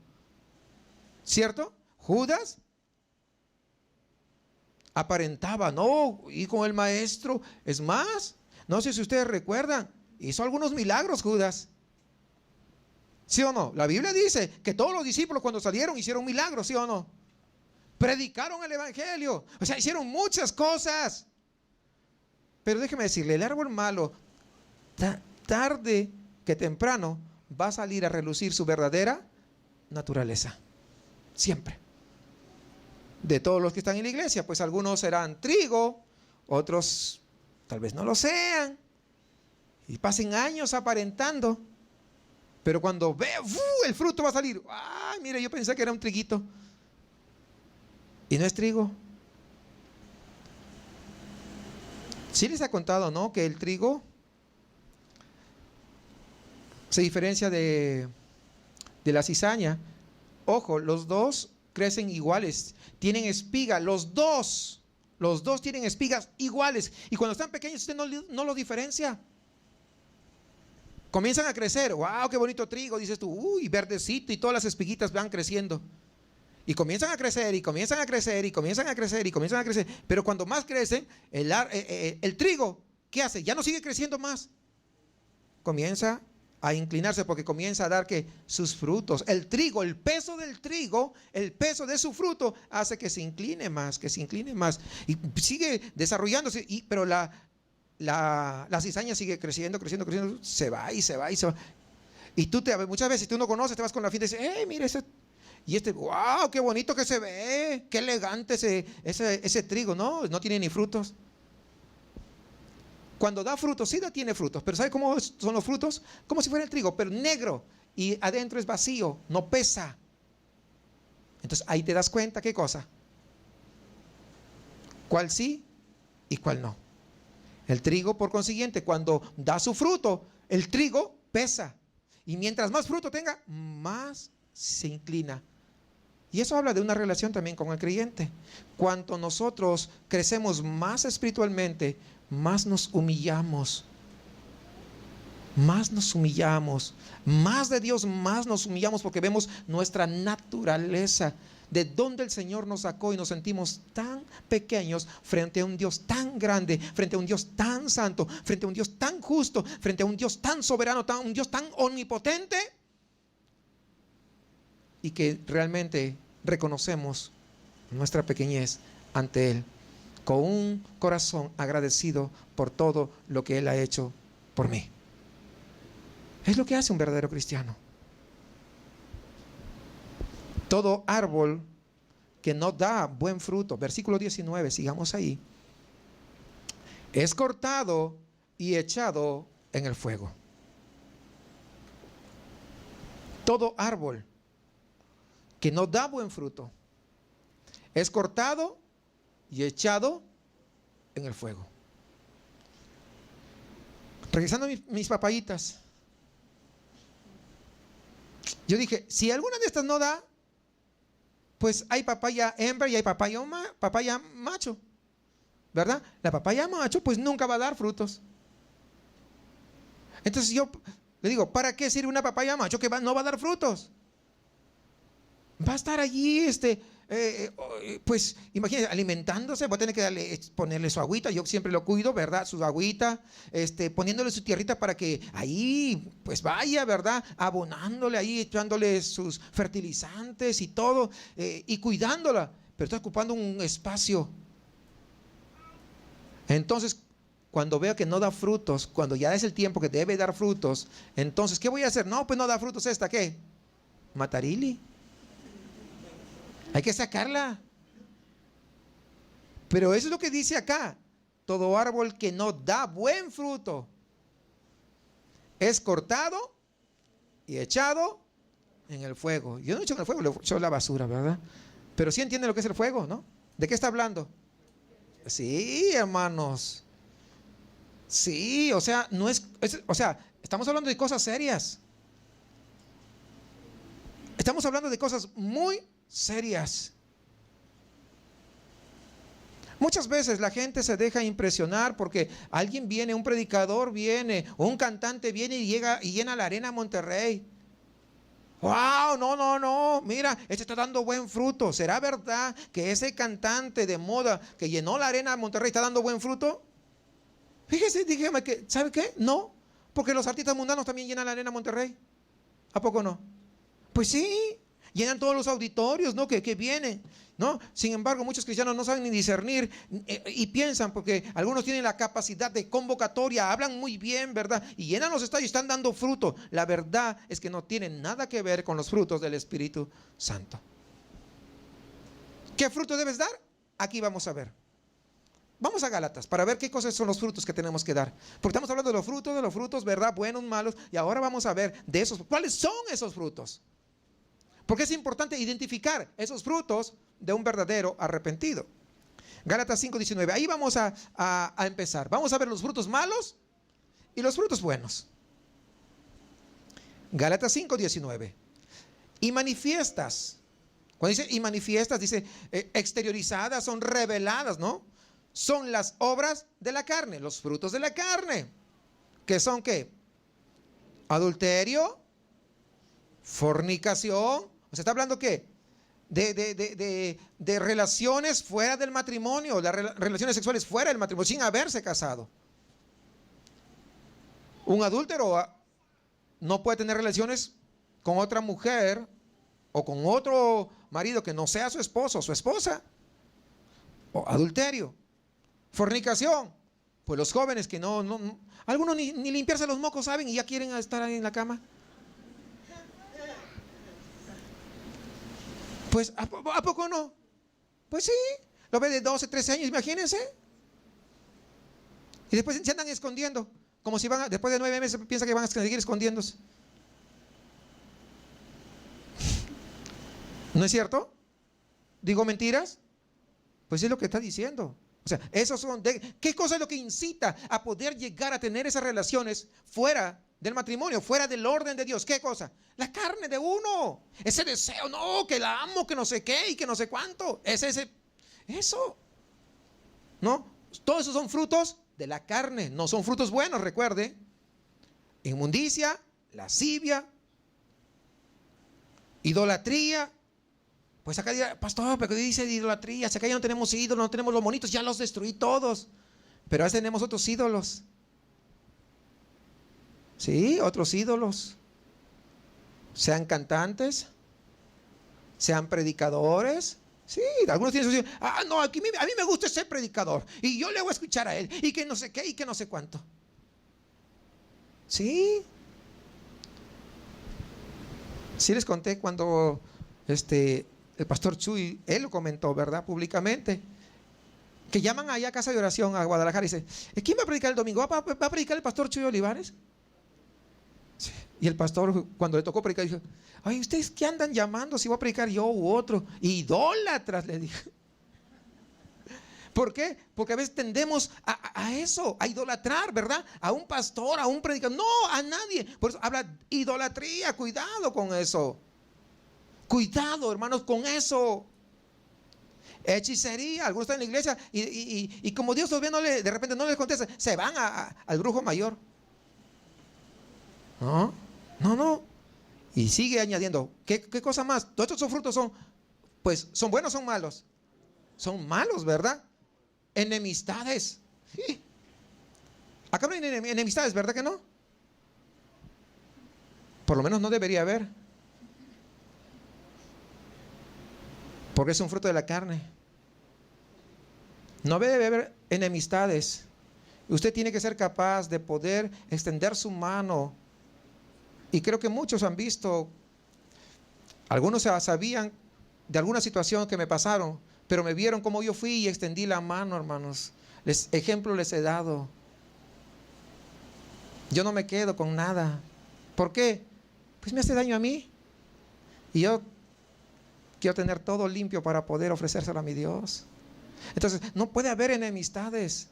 ¿Cierto? Judas aparentaba, no, y con el maestro. Es más, no sé si ustedes recuerdan, hizo algunos milagros Judas. ¿Sí o no? La Biblia dice que todos los discípulos cuando salieron hicieron milagros, ¿sí o no? Predicaron el evangelio. O sea, hicieron muchas cosas. Pero déjeme decirle, el árbol malo, tarde que temprano, va a salir a relucir su verdadera naturaleza. Siempre. De todos los que están en la iglesia, pues algunos serán trigo, otros tal vez no lo sean, y pasen años aparentando. Pero cuando ve, el fruto va a salir. Ay, mire, yo pensé que era un triguito. Y no es trigo. Sí les ha contado, ¿no? Que el trigo Se diferencia de la cizaña. Ojo, los dos crecen iguales, tienen espiga, los dos tienen espigas iguales. Y cuando están pequeños usted no lo diferencia. Comienzan a crecer, wow, qué bonito trigo, dices tú, uy, verdecito, y todas las espiguitas van creciendo. Y comienzan a crecer, y comienzan a crecer, y comienzan a crecer, y comienzan a crecer. Pero cuando más crecen, el trigo, ¿qué hace? Ya no sigue creciendo más. Comienza a inclinarse porque comienza a dar que sus frutos, el trigo, el peso del trigo, el peso de su fruto hace que se incline más, y sigue desarrollándose, pero la cizaña sigue creciendo, se va. Y tú muchas veces tú no conoces, te vas con la finta y dices, mira ese, y wow, qué bonito que se ve, qué elegante ese trigo. No tiene ni frutos. Cuando da frutos, sí tiene frutos, pero ¿sabe cómo son los frutos? Como si fuera el trigo, pero negro, y adentro es vacío, no pesa. Entonces ahí te das cuenta, ¿qué cosa? ¿Cuál sí y cuál no? El trigo, por consiguiente, cuando da su fruto, el trigo pesa, y mientras más fruto tenga, más se inclina. Y eso habla de una relación también con el creyente. Cuanto nosotros crecemos más espiritualmente, más nos humillamos. Más de Dios, más nos humillamos, porque vemos nuestra naturaleza, de donde el Señor nos sacó, y nos sentimos tan pequeños frente a un Dios tan grande, frente a un Dios tan santo, frente a un Dios tan justo, frente a un Dios tan soberano, un Dios tan omnipotente, y que realmente reconocemos nuestra pequeñez ante Él, con un corazón agradecido por todo lo que Él ha hecho por mí. Es lo que hace un verdadero cristiano. Todo árbol que no da buen fruto, versículo 19, sigamos ahí, es cortado y echado en el fuego. Todo árbol que no da buen fruto es cortado y echado en el fuego. Regresando a mis papayitas, yo dije, si alguna de estas no da, pues hay papaya hembra y hay papaya macho, ¿verdad? La papaya macho pues nunca va a dar frutos. Entonces yo le digo, ¿para qué sirve una papaya macho que no va a dar frutos? Va a estar allí, pues imagínense, alimentándose, va a tener que ponerle su agüita. Yo siempre lo cuido, ¿verdad? Su agüita, poniéndole su tierrita para que ahí pues vaya, ¿verdad? Abonándole ahí, echándole sus fertilizantes y todo, y cuidándola, pero está ocupando un espacio. Entonces, cuando veo que no da frutos, cuando ya es el tiempo que debe dar frutos, entonces, ¿qué voy a hacer? No, pues no da frutos esta, ¿qué? Matarili. Hay que sacarla. Pero eso es lo que dice acá. Todo árbol que no da buen fruto es cortado y echado en el fuego. Yo no he hecho en el fuego, le he hecho la basura, ¿verdad? Pero sí entienden lo que es el fuego, ¿no? ¿De qué está hablando? Sí, hermanos. Sí, o sea, estamos hablando de cosas serias. Estamos hablando de cosas muy serias. Muchas veces la gente se deja impresionar porque alguien viene, un predicador viene, o un cantante viene y llega y llena la arena Monterrey. ¡Wow! No, mira, este está dando buen fruto. ¿Será verdad que ese cantante de moda que llenó la arena Monterrey está dando buen fruto? Fíjese, dígame que, ¿sabe qué? No, porque los artistas mundanos también llenan la arena Monterrey. ¿A poco no? Pues sí, llenan todos los auditorios, ¿no? Que vienen, ¿no? Sin embargo, muchos cristianos no saben ni discernir y piensan, porque algunos tienen la capacidad de convocatoria, hablan muy bien, ¿verdad? Y llenan los estadios y están dando fruto. La verdad es que no tienen nada que ver con los frutos del Espíritu Santo. ¿Qué fruto debes dar? Aquí vamos a ver. Vamos a Gálatas para ver qué cosas son los frutos que tenemos que dar. Porque estamos hablando de los frutos, ¿verdad? Buenos, malos. Y ahora vamos a ver de esos. ¿Cuáles son esos frutos? Porque es importante identificar esos frutos de un verdadero arrepentido. Gálatas 5:19. Ahí vamos a empezar. Vamos a ver los frutos malos y los frutos buenos. Gálatas 5:19. Y manifiestas. Cuando dice y manifiestas, dice exteriorizadas, son reveladas, ¿no? Son las obras de la carne, los frutos de la carne. ¿Qué son qué? Adulterio, fornicación. O sea, está hablando ¿qué? De relaciones fuera del matrimonio, las relaciones sexuales fuera del matrimonio, sin haberse casado. Un adúltero no puede tener relaciones con otra mujer o con otro marido que no sea su esposo o su esposa. O adulterio. Fornicación. Pues los jóvenes que no algunos ni limpiarse los mocos saben y ya quieren estar ahí en la cama. Pues, ¿a poco no? Pues sí, lo ve de 12, 13 años, imagínense. Y después se andan escondiendo, como si van, después de 9 meses piensan que van a seguir escondiéndose. ¿No es cierto? ¿Digo mentiras? Pues es lo que está diciendo. O sea, esos son ¿qué cosa es lo que incita a poder llegar a tener esas relaciones fuera del matrimonio, fuera del orden de Dios? ¿Qué cosa? La carne de uno. Ese deseo, no, que la amo, que no sé qué y que no sé cuánto. Eso. ¿No? Todos esos son frutos de la carne, no son frutos buenos, recuerde. Inmundicia, lascivia, idolatría. Pues acá dirá, pastor, pero dice idolatría, si acá ya no tenemos ídolos, no tenemos los monitos, ya los destruí todos. Pero ahora tenemos otros ídolos. Sí, otros ídolos. Sean cantantes, sean predicadores. Sí, algunos tienen su no, aquí a mí me gusta ser predicador y yo le voy a escuchar a él y que no sé qué y que no sé cuánto. Sí. Sí les conté cuando el pastor Chuy, él lo comentó, ¿verdad? Públicamente. Que llaman allá a casa de oración a Guadalajara y dice, ¿quién va a predicar el domingo? ¿Va a predicar el pastor Chuy Olivares? Sí. Y el pastor, cuando le tocó predicar, dijo, ay, ¿ustedes qué andan llamando si voy a predicar yo u otro? Idólatras, le dijo. ¿Por qué? Porque a veces tendemos a eso, a idolatrar, ¿verdad? A un pastor, a un predicador. No, a nadie. Por eso habla idolatría, cuidado con eso. Cuidado, hermanos, con eso. Hechicería, algunos están en la iglesia y como Dios los ve, de repente no les contesta, se van al brujo mayor. No. Y sigue añadiendo, ¿qué cosa más? Todos estos frutos pues, ¿son buenos o son malos? Son malos, ¿verdad? Enemistades. Sí. Acá no hay enemistades, ¿verdad que no? Por lo menos no debería haber. Porque es un fruto de la carne. No debe haber enemistades. Usted tiene que ser capaz de poder extender su mano. Y creo que muchos han visto, algunos sabían de alguna situación que me pasaron, pero me vieron como yo fui y extendí la mano, hermanos. Ejemplo les he dado. Yo no me quedo con nada. ¿Por qué? Pues me hace daño a mí. Y yo quiero tener todo limpio para poder ofrecérselo a mi Dios. Entonces, no puede haber enemistades.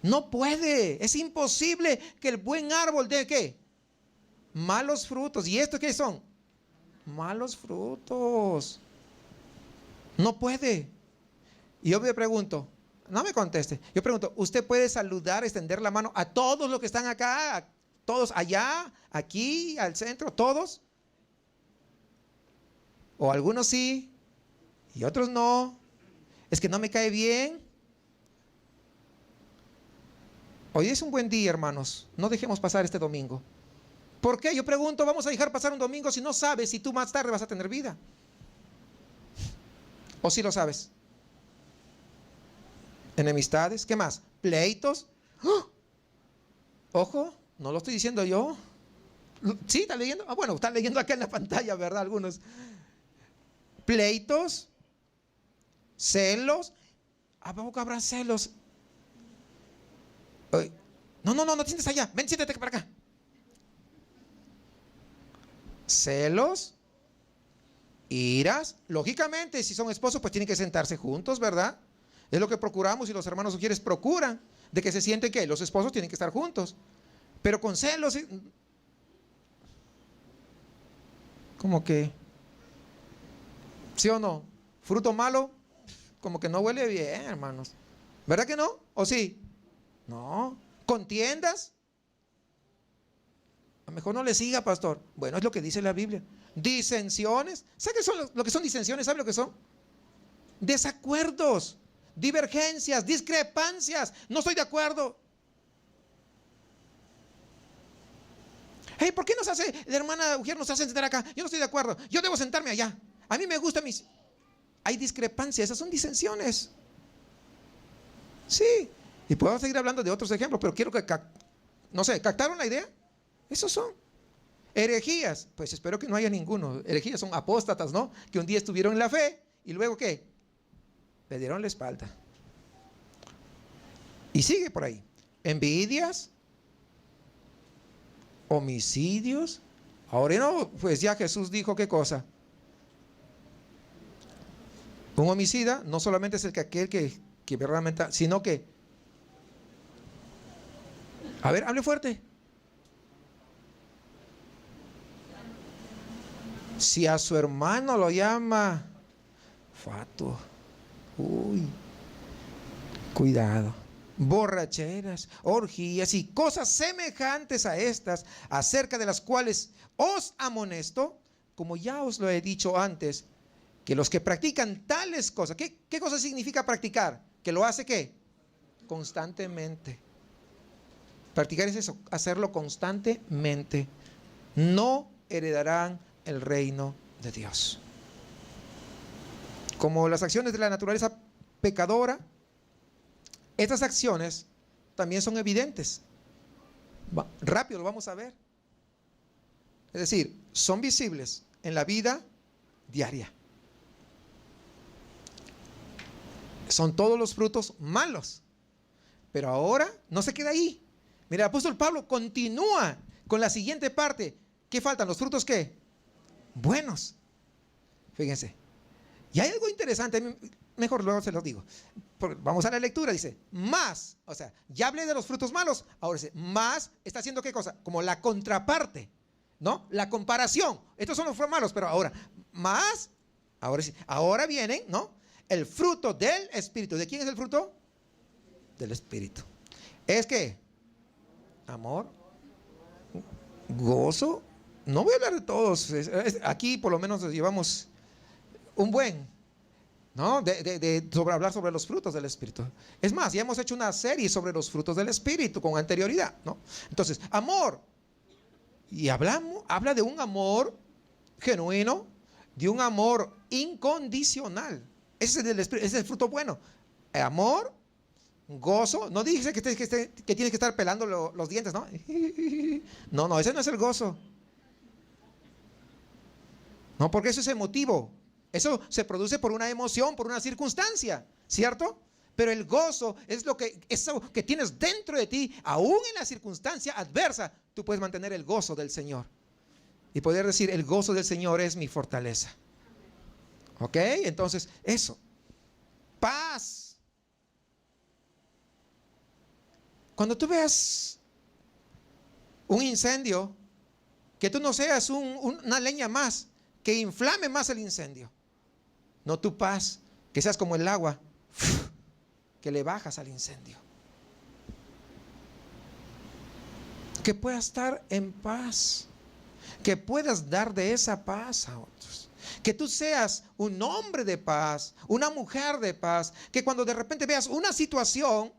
No puede. Es imposible que el buen árbol dé ¿qué? Malos frutos. ¿Y esto qué son? Malos frutos. No puede. Y yo me pregunto, no me conteste. Yo pregunto, ¿usted puede saludar, extender la mano a todos los que están acá? ¿Todos allá, aquí, al centro? ¿Todos? O algunos sí y otros no. Es que no me cae bien. Hoy es un buen día, hermanos. No dejemos pasar este domingo. ¿Por qué? Yo pregunto, ¿vamos a dejar pasar un domingo si no sabes si tú más tarde vas a tener vida? ¿O si lo sabes? Enemistades, ¿qué más? Pleitos. ¡Oh! Ojo, no lo estoy diciendo yo. ¿Sí? ¿Está leyendo? Bueno, están leyendo acá en la pantalla, ¿verdad? Algunos. Pleitos, celos. ¿A poco habrá celos? No te sientes allá. Ven, siéntate para acá. Celos, iras. Lógicamente, si son esposos, pues tienen que sentarse juntos, ¿verdad? Es lo que procuramos y los hermanos sugieres procuran, de que se sienten que los esposos tienen que estar juntos. Pero con celos, como que, ¿sí o no? Fruto malo, como que no huele bien, hermanos. ¿Verdad que no? ¿O sí? No. ¿Contiendas? A lo mejor no le siga, pastor. Bueno, es lo que dice la Biblia. Disensiones. ¿Sabe qué son lo que son disensiones? ¿Sabe lo que son? Desacuerdos, divergencias, discrepancias. No estoy de acuerdo. Hey, ¿por qué nos hace, la hermana Ujier nos hace sentar acá? Yo no estoy de acuerdo. Yo debo sentarme allá. A mí me gusta mis... Hay discrepancias, esas son disensiones. Sí. Y puedo seguir hablando de otros ejemplos, pero quiero que, no sé, ¿captaron la idea? Esos son. Herejías, pues espero que no haya ninguno. Herejías son apóstatas, ¿no? Que un día estuvieron en la fe y luego ¿qué? Le dieron la espalda. Y sigue por ahí. Envidias, homicidios. Ahora no, pues ya Jesús dijo qué cosa. Un homicida no solamente es aquel que verdaderamente, sino que, a ver, hable fuerte. Si a su hermano lo llama fatuo, uy, cuidado. Borracheras, orgías y cosas semejantes a estas, acerca de las cuales os amonesto, como ya os lo he dicho antes, que los que practican tales cosas, ¿qué cosa significa practicar? ¿Que lo hace qué? Constantemente. Practicar es eso, hacerlo constantemente. No heredarán el reino de Dios. Como las acciones de la naturaleza pecadora, estas acciones también son evidentes. Rápido lo vamos a ver. Es decir, son visibles en la vida diaria. Son todos los frutos malos. Pero ahora no se queda ahí. Mira, el apóstol Pablo continúa con la siguiente parte. ¿Qué faltan? ¿Los frutos qué? Buenos. Fíjense. Y hay algo interesante. Mejor luego se los digo. Vamos a la lectura. Dice, más. O sea, ya hablé de los frutos malos. Ahora dice, más está haciendo qué cosa? Como la contraparte. ¿No? La comparación. Estos son los frutos malos. Pero ahora, más. Ahora sí. Ahora vienen, ¿no? El fruto del Espíritu. ¿De quién es el fruto? Del Espíritu. ¿Es qué? Amor, gozo. No voy a hablar de todos. Aquí por lo menos llevamos un buen, ¿no? Sobre hablar sobre los frutos del Espíritu. Es más, ya hemos hecho una serie sobre los frutos del Espíritu con anterioridad, ¿no? Entonces, amor. Y habla de un amor genuino, de un amor incondicional. Ese es el Espíritu, ese es el fruto bueno. Amor, gozo. No dice que tienes que estar pelando los dientes, ¿no? No, ese no es el gozo. No, porque eso es emotivo. Eso se produce por una emoción, por una circunstancia, ¿cierto? Pero el gozo es eso que tienes dentro de ti, aún en la circunstancia adversa, tú puedes mantener el gozo del Señor. Y poder decir, el gozo del Señor es mi fortaleza. ¿Ok? Entonces, eso. Paz. Cuando tú veas un incendio, que tú no seas una leña más, que inflame más el incendio. No tu paz, que seas como el agua, que le bajas al incendio. Que puedas estar en paz, que puedas dar de esa paz a otros. Que tú seas un hombre de paz, una mujer de paz, que cuando de repente veas una situación,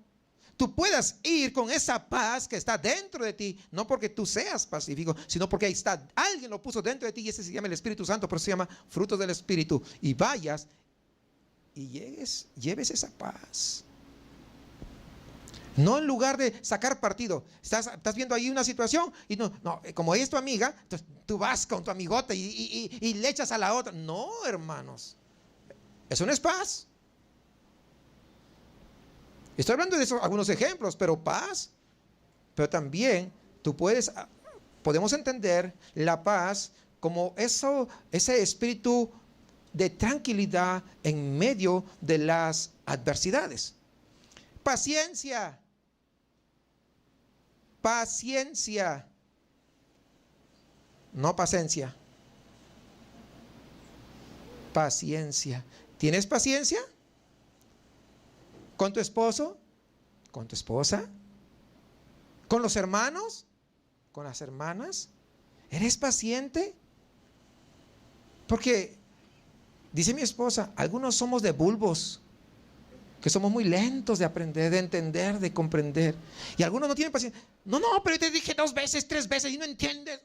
tú puedas ir con esa paz que está dentro de ti, no porque tú seas pacífico, sino porque ahí está, alguien lo puso dentro de ti y ese se llama el Espíritu Santo, pero se llama frutos del Espíritu. Y vayas y lleves esa paz. No en lugar de sacar partido. Estás viendo ahí una situación y no, como ella es tu amiga, entonces tú vas con tu amigote y le echas a la otra. No, hermanos. Eso no es paz. Estoy hablando de algunos ejemplos, pero paz. Pero también podemos entender la paz como ese espíritu de tranquilidad en medio de las adversidades. Paciencia. Paciencia. No paciencia. Paciencia. ¿Tienes paciencia? ¿Con tu esposo? ¿Con tu esposa? ¿Con los hermanos? ¿Con las hermanas? ¿Eres paciente? Porque, dice mi esposa, algunos somos de bulbos, que somos muy lentos de aprender, de entender, de comprender. Y algunos no tienen paciencia. No, pero te dije 2 veces, 3 veces y no entiendes.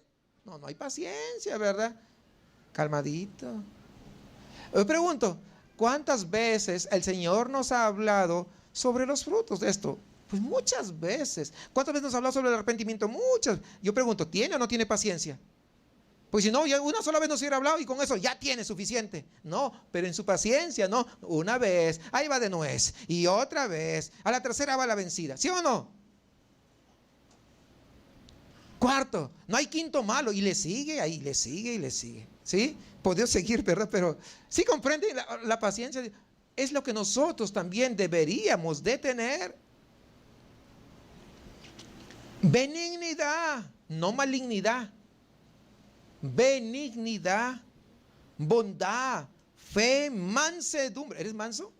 No hay paciencia, ¿verdad? Calmadito. Me pregunto, ¿cuántas veces el Señor nos ha hablado sobre los frutos de esto? Pues muchas veces. ¿Cuántas veces nos ha hablado sobre el arrepentimiento? Muchas. Yo pregunto, ¿tiene o no tiene paciencia? Pues si no, ya una sola vez nos hubiera hablado y con eso ya tiene suficiente. No, pero en su paciencia, no. Una vez, ahí va de nuez. Y otra vez, a la tercera va la vencida. ¿Sí o no? Cuarto, no hay quinto malo. Y le sigue, ahí le sigue y le sigue. ¿Sí? Podemos seguir, ¿verdad? Pero sí comprenden la paciencia. Es lo que nosotros también deberíamos de tener. Benignidad, no malignidad. Benignidad, bondad, fe, mansedumbre. ¿Eres manso?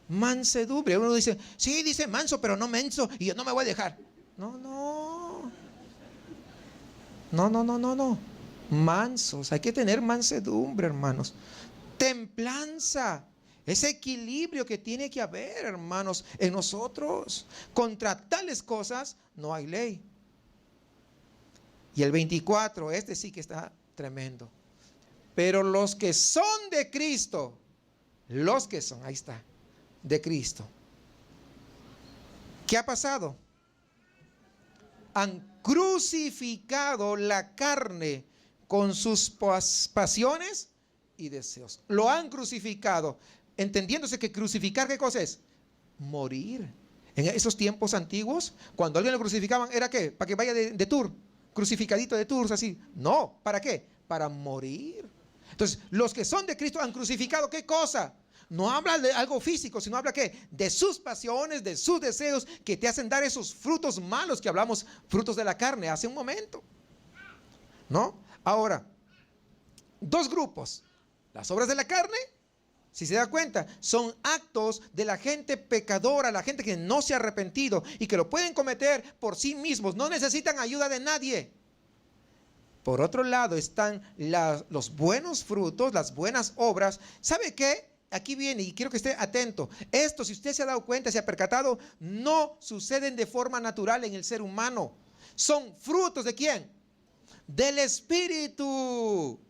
Mansedumbre. Uno dice, sí, dice manso, pero no menso. Y yo no me voy a dejar. No. Mansos. Hay que tener mansedumbre, hermanos. Templanza. Ese equilibrio que tiene que haber, hermanos, en nosotros. Contra tales cosas no hay ley. Y el 24, este sí que está tremendo. Pero los que son de Cristo, ahí está, de Cristo. ¿Qué ha pasado? Han crucificado la carne con sus pasiones y deseos. Lo han crucificado, entendiéndose que crucificar, ¿qué cosa es? Morir. En esos tiempos antiguos, cuando alguien lo crucificaban, ¿era qué? Para que vaya de tour. Crucificadito de tours así. No, ¿para qué? Para morir. Entonces, los que son de Cristo han crucificado, ¿qué cosa? No habla de algo físico, sino habla ¿qué? De sus pasiones, de sus deseos que te hacen dar esos frutos malos que hablamos, frutos de la carne hace un momento. ¿No? Ahora, 2 grupos. Las obras de la carne, si se da cuenta, son actos de la gente pecadora, la gente que no se ha arrepentido y que lo pueden cometer por sí mismos, no necesitan ayuda de nadie. Por otro lado están los buenos frutos, las buenas obras. ¿Sabe qué? Aquí viene y quiero que esté atento. Esto, si usted se ha dado cuenta, se ha percatado, no suceden de forma natural en el ser humano. Son frutos ¿de quién? Del Espíritu.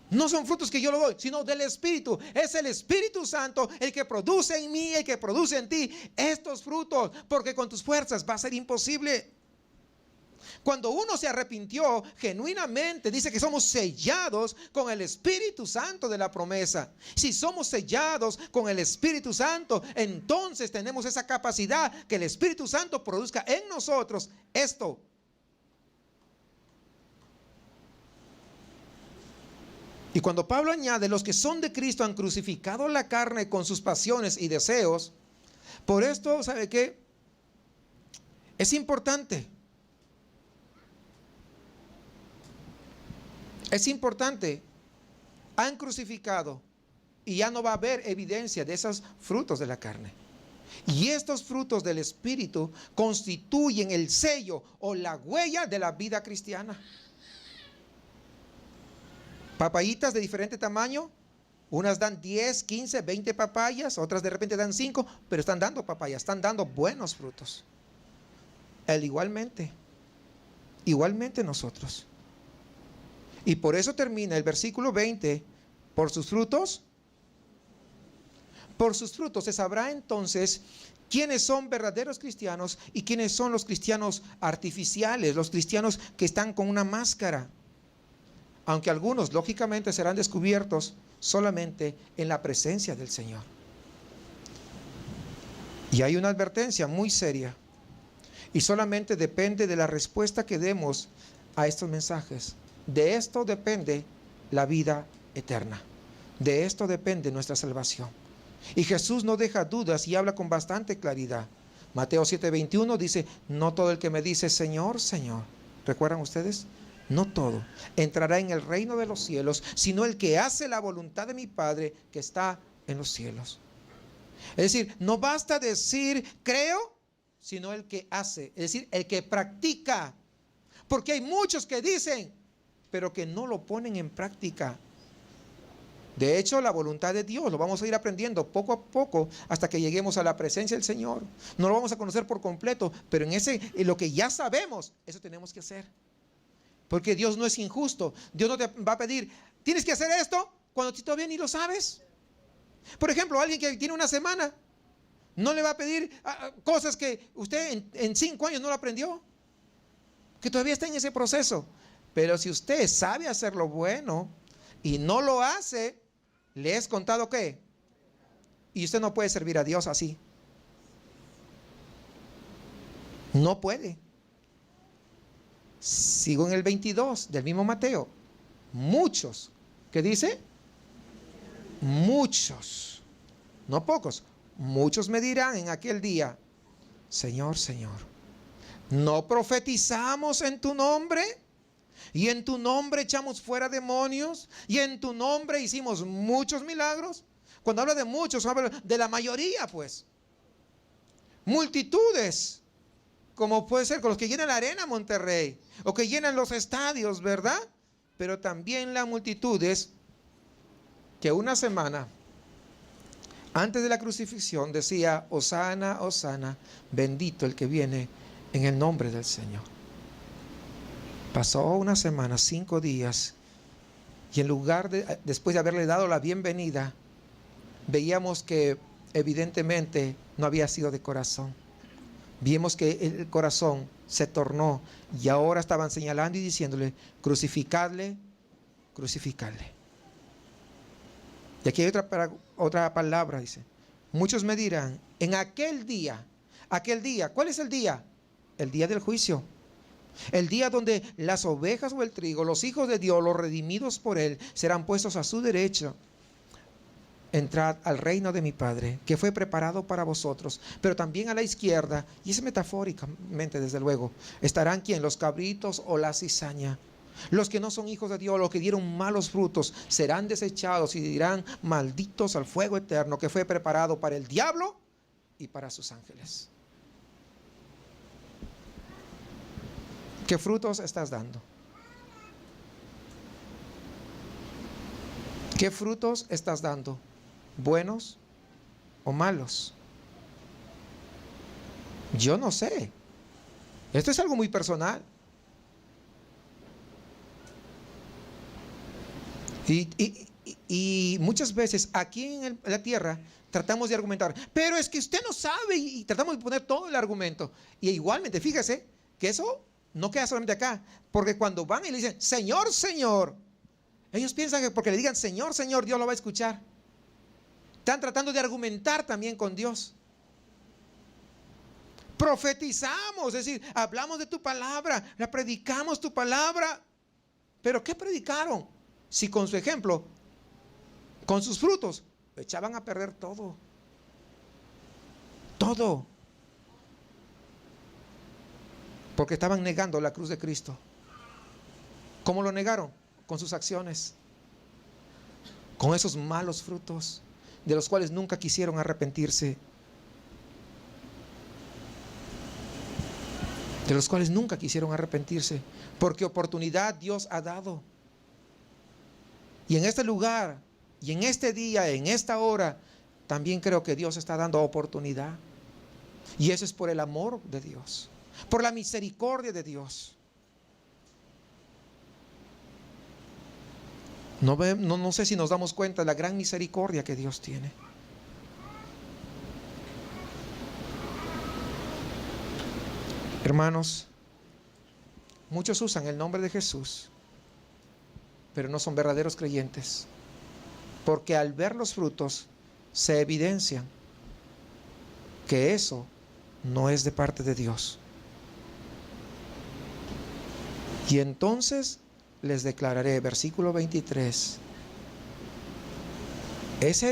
No son frutos que yo lo doy, sino del Espíritu. Es el Espíritu Santo el que produce en mí, el que produce en ti estos frutos, porque con tus fuerzas va a ser imposible. Cuando uno se arrepintió genuinamente, dice que somos sellados con el Espíritu Santo de la promesa. Si somos sellados con el Espíritu Santo, entonces tenemos esa capacidad que el Espíritu Santo produzca en nosotros esto. Y cuando Pablo añade, los que son de Cristo han crucificado la carne con sus pasiones y deseos, por esto, ¿sabe qué? Es importante. Es importante. Han crucificado y ya no va a haber evidencia de esos frutos de la carne. Y estos frutos del Espíritu constituyen el sello o la huella de la vida cristiana. Papayitas de diferente tamaño, unas dan 10, 15, 20 papayas, otras de repente dan 5, pero están dando papayas, están dando buenos frutos. Igualmente nosotros. Y por eso termina el versículo 20, por sus frutos se sabrá entonces quiénes son verdaderos cristianos y quiénes son los cristianos artificiales, los cristianos que están con una máscara. Aunque algunos lógicamente serán descubiertos solamente en la presencia del Señor. Y hay una advertencia muy seria. Y solamente depende de la respuesta que demos a estos mensajes. De esto depende la vida eterna. De esto depende nuestra salvación. Y Jesús no deja dudas y habla con bastante claridad. Mateo 7:21 dice, no todo el que me dice Señor, Señor. ¿Recuerdan ustedes? no todo, entrará en el reino de los cielos, sino el que hace la voluntad de mi Padre que está en los cielos. Es decir, no basta decir creo, sino el que hace, es decir, el que practica. Porque hay muchos que dicen, pero que no lo ponen en práctica. De hecho, la voluntad de Dios lo vamos a ir aprendiendo poco a poco hasta que lleguemos a la presencia del Señor. No lo vamos a conocer por completo, pero en lo que ya sabemos, eso tenemos que hacer. Porque Dios no es injusto. Dios no te va a pedir, tienes que hacer esto cuando tú todavía ni lo sabes. Por ejemplo, alguien que tiene una semana, no le va a pedir cosas que usted en 5 años no lo aprendió, que todavía está en ese proceso. Pero si usted sabe hacer lo bueno y no lo hace, ¿le es contado qué? Y usted no puede servir a Dios así. No puede. Sigo en el 22 del mismo Mateo. Muchos, ¿qué dice? Muchos, no pocos, muchos me dirán en aquel día, Señor, Señor, ¿no profetizamos en tu nombre? Y en tu nombre echamos fuera demonios, y en tu nombre hicimos muchos milagros. Cuando habla de muchos, habla de la mayoría, pues. Multitudes, como puede ser con los que llenan la arena Monterrey, o que llenan los estadios, ¿verdad? Pero también la multitud es que una semana antes de la crucifixión decía, Hosana, Hosana, bendito el que viene en el nombre del Señor. Pasó una semana, 5 días, y en lugar de, después de haberle dado la bienvenida, veíamos que evidentemente no había sido de corazón. Vimos que el corazón se tornó y ahora estaban señalando y diciéndole, crucificadle, crucificadle. Y aquí hay otra palabra, dice, muchos me dirán, en aquel día, ¿cuál es el día? El día del juicio. El día donde las ovejas o el trigo, los hijos de Dios, los redimidos por Él, serán puestos a su derecha. Entrad al reino de mi Padre, que fue preparado para vosotros, pero también a la izquierda, y es metafóricamente desde luego, estarán ¿quién? Los cabritos o la cizaña. Los que no son hijos de Dios, los que dieron malos frutos, serán desechados y dirán malditos al fuego eterno que fue preparado para el diablo y para sus ángeles. ¿Qué frutos estás dando? ¿Qué frutos estás dando? ¿Buenos o malos? Yo no sé. Esto es algo muy personal. Y muchas veces aquí en la tierra tratamos de argumentar, pero es que usted no sabe, y tratamos de poner todo el argumento. Y igualmente, fíjese que eso no queda solamente acá, porque cuando van y le dicen, Señor, Señor, ellos piensan que porque le digan, Señor, Señor, Dios lo va a escuchar. Están tratando de argumentar también con Dios. Profetizamos, es decir, hablamos de tu palabra, la predicamos tu palabra. ¿Pero qué predicaron? Si con su ejemplo, con sus frutos, echaban a perder todo. Todo. Porque estaban negando la cruz de Cristo. ¿Cómo lo negaron? Con sus acciones. Con esos malos frutos, de los cuales nunca quisieron arrepentirse. De los cuales nunca quisieron arrepentirse. Porque oportunidad Dios ha dado. Y en este lugar, y en este día, en esta hora, también creo que Dios está dando oportunidad. Y eso es por el amor de Dios, por la misericordia de Dios. No sé si nos damos cuenta de la gran misericordia que Dios tiene. Hermanos, muchos usan el nombre de Jesús, pero no son verdaderos creyentes, porque al ver los frutos se evidencian que eso no es de parte de Dios. Y entonces les declararé, versículo 23, les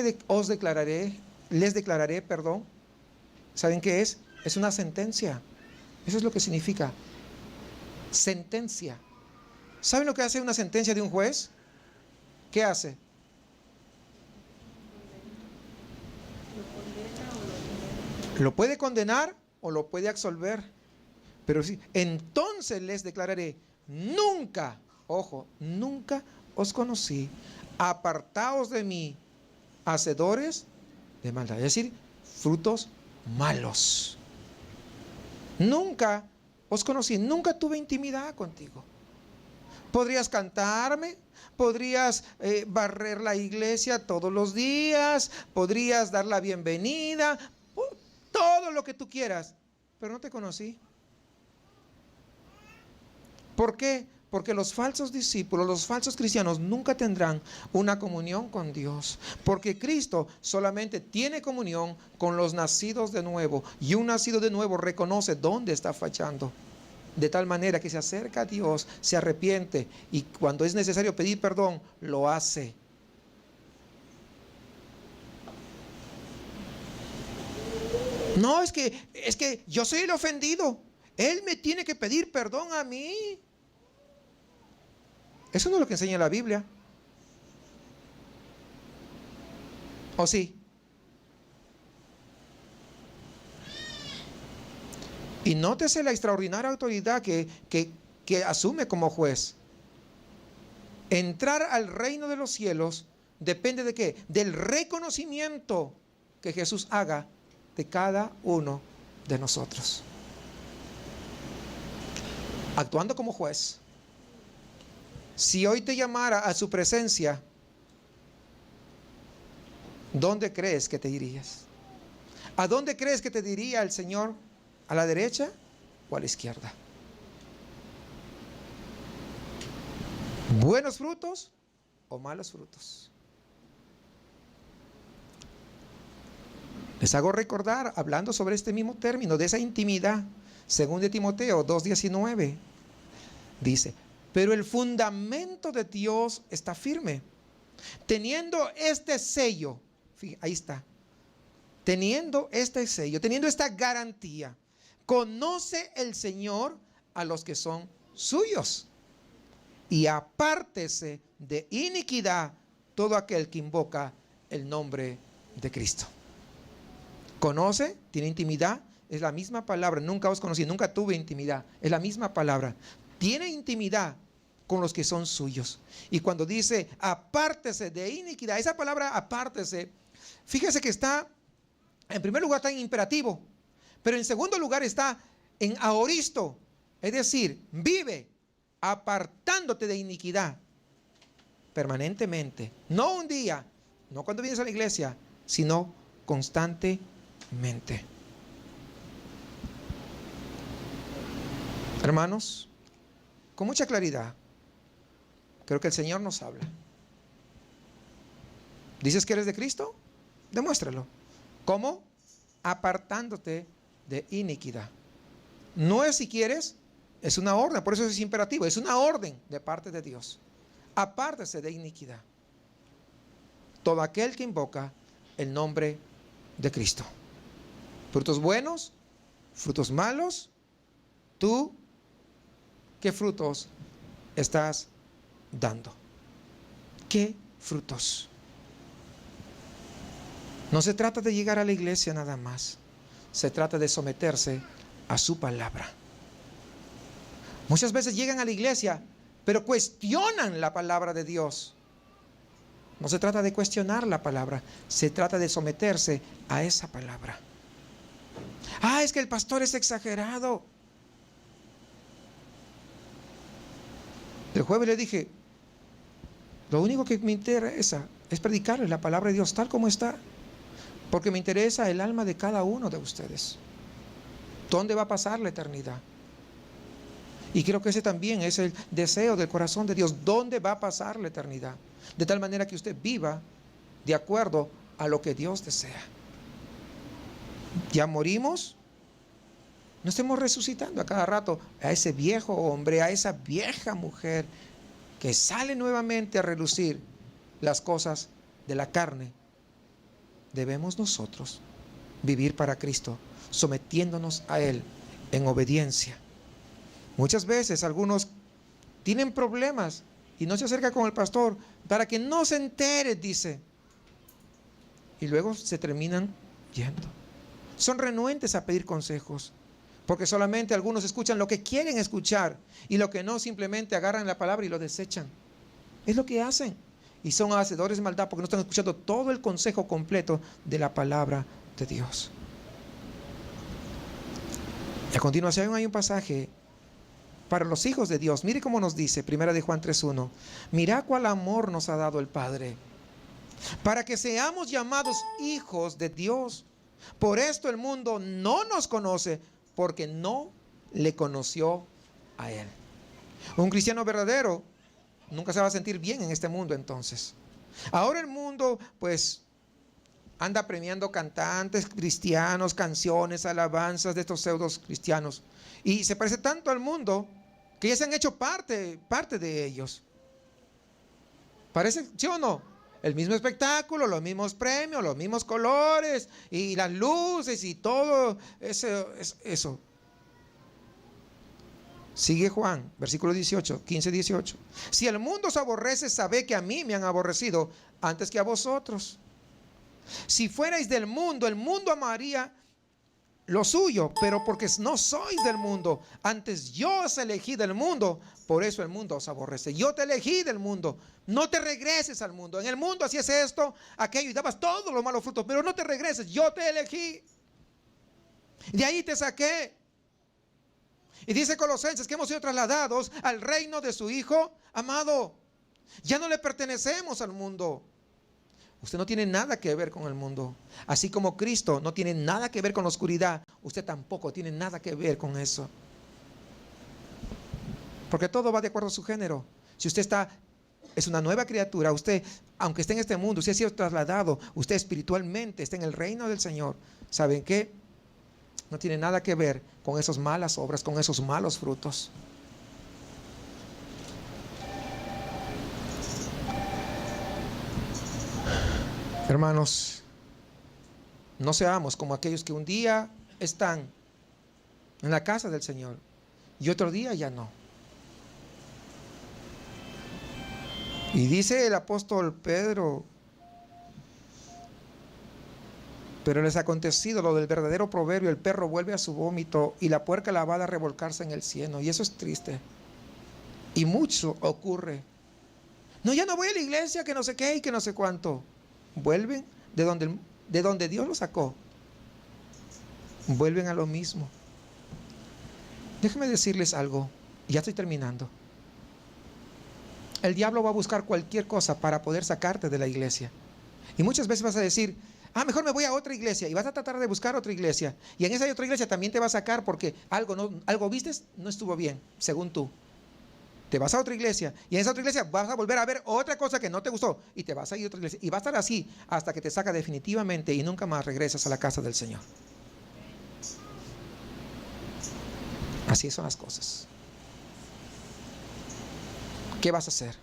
declararé, perdón, ¿saben qué es? Es una sentencia. Eso es lo que significa sentencia. ¿Saben lo que hace una sentencia de un juez? ¿Qué hace? Lo puede condenar o lo puede absolver. Pero sí, entonces les declararé, nunca, ojo, nunca os conocí, apartaos de mí, hacedores de maldad. Es decir, frutos malos. Nunca os conocí, nunca tuve intimidad contigo. Podrías cantarme, podrías barrer la iglesia todos los días, podrías dar la bienvenida, todo lo que tú quieras, pero no te conocí. ¿Por qué? Porque los falsos discípulos, los falsos cristianos nunca tendrán una comunión con Dios. Porque Cristo solamente tiene comunión con los nacidos de nuevo. Y un nacido de nuevo reconoce dónde está fallando. De tal manera que se acerca a Dios, se arrepiente y cuando es necesario pedir perdón, lo hace. No, es que yo soy el ofendido. Él me tiene que pedir perdón a mí. Eso no es lo que enseña la Biblia. ¿O sí? Y nótese la extraordinaria autoridad que asume como juez. Entrar al reino de los cielos depende de ¿qué? Del reconocimiento que Jesús haga de cada uno de nosotros. Actuando como juez. Si hoy te llamara a su presencia, ¿dónde crees que te irías? ¿A dónde crees que te diría el Señor? ¿A la derecha o a la izquierda? ¿Buenos frutos o malos frutos? Les hago recordar, hablando sobre este mismo término, de esa intimidad, según de Timoteo 2:19, dice, pero el fundamento de Dios está firme, teniendo este sello, ahí está, teniendo este sello, teniendo esta garantía, conoce el Señor a los que son suyos, y apártese de iniquidad todo aquel que invoca el nombre de Cristo. Conoce, tiene intimidad, es la misma palabra, nunca os conocí, nunca tuve intimidad, es la misma palabra. Tiene intimidad con los que son suyos. Y cuando dice apártese de iniquidad, esa palabra apártese, fíjese que está, en primer lugar está en imperativo, pero en segundo lugar está en aoristo, es decir, vive apartándote de iniquidad permanentemente, no un día, no cuando vienes a la iglesia, sino constantemente. Hermanos, con mucha claridad, creo que el Señor nos habla. ¿Dices que eres de Cristo? Demuéstralo. ¿Cómo? Apartándote de iniquidad. No es si quieres, es una orden, por eso es imperativo, es una orden de parte de Dios. Apártese de iniquidad todo aquel que invoca el nombre de Cristo. Frutos buenos, frutos malos. ¿Tú qué frutos estás dando? ¿Qué frutos? No se trata de llegar a la iglesia nada más. Se trata de someterse a su palabra. Muchas veces llegan a la iglesia, pero cuestionan la palabra de Dios. No se trata de cuestionar la palabra, se trata de someterse a esa palabra. Ah, es que el pastor es exagerado. El jueves le dije, lo único que me interesa es predicarles la palabra de Dios tal como está, porque me interesa el alma de cada uno de ustedes. ¿Dónde va a pasar la eternidad? Y creo que ese también es el deseo del corazón de Dios. ¿Dónde va a pasar la eternidad? De tal manera que usted viva de acuerdo a lo que Dios desea. Ya morimos, no estemos resucitando a cada rato a ese viejo hombre, a esa vieja mujer que sale nuevamente a relucir las cosas de la carne. Debemos nosotros vivir para Cristo, sometiéndonos a Él en obediencia. Muchas veces algunos tienen problemas y no se acerca con el pastor para que no se entere, dice. Y luego se terminan yendo. Son renuentes a pedir consejos, porque solamente algunos escuchan lo que quieren escuchar y lo que no, simplemente agarran la palabra y lo desechan. Es lo que hacen. Y son hacedores de maldad porque no están escuchando todo el consejo completo de la palabra de Dios. Y a continuación hay un pasaje para los hijos de Dios. Mire cómo nos dice, 1 Juan 3:1. Mira cuál amor nos ha dado el Padre, para que seamos llamados hijos de Dios. Por esto el mundo no nos conoce, porque no le conoció a Él. Un cristiano verdadero nunca se va a sentir bien en este mundo entonces. Ahora el mundo pues anda premiando cantantes cristianos, canciones, alabanzas de estos pseudos cristianos. Y se parece tanto al mundo que ya se han hecho parte de ellos. ¿Parece, sí o no? El mismo espectáculo, los mismos premios, los mismos colores y las luces y todo eso. Sigue Juan, versículo 18, 15, 18. Si el mundo os aborrece, sabed que a mí me han aborrecido antes que a vosotros. Si fuerais del mundo, el mundo amaría lo suyo, pero porque no sois del mundo, antes yo os elegí del mundo, por eso el mundo os aborrece. Yo te elegí del mundo, no te regreses al mundo. En el mundo hacías esto, aquello y dabas todos los malos frutos, pero no te regreses, yo te elegí. De ahí te saqué. Y dice Colosenses que hemos sido trasladados al reino de su Hijo amado. Ya no le pertenecemos al mundo. Usted no tiene nada que ver con el mundo. Así como Cristo no tiene nada que ver con la oscuridad, usted tampoco tiene nada que ver con eso. Porque todo va de acuerdo a su género. Si usted es una nueva criatura, usted, aunque esté en este mundo, usted ha sido trasladado, usted espiritualmente está en el reino del Señor. ¿Saben qué? No tiene nada que ver con esas malas obras, con esos malos frutos. Hermanos, no seamos como aquellos que un día están en la casa del Señor y otro día ya no. Y dice el apóstol Pedro: pero les ha acontecido lo del verdadero proverbio: el perro vuelve a su vómito y la puerca lavada a revolcarse en el cieno. Y eso es triste. Y mucho ocurre. No, ya no voy a la iglesia, que no sé qué y que no sé cuánto. Vuelven de donde Dios los sacó. Vuelven a lo mismo. Déjenme decirles algo. Ya estoy terminando. El diablo va a buscar cualquier cosa para poder sacarte de la iglesia. Y muchas veces vas a decir: mejor me voy a otra iglesia. Y vas a tratar de buscar otra iglesia. Y en esa otra iglesia también te va a sacar porque algo vistes, no estuvo bien, según tú. Te vas a otra iglesia. Y en esa otra iglesia vas a volver a ver otra cosa que no te gustó. Y te vas a ir a otra iglesia. Y va a estar así hasta que te saca definitivamente y nunca más regresas a la casa del Señor. Así son las cosas. ¿Qué vas a hacer?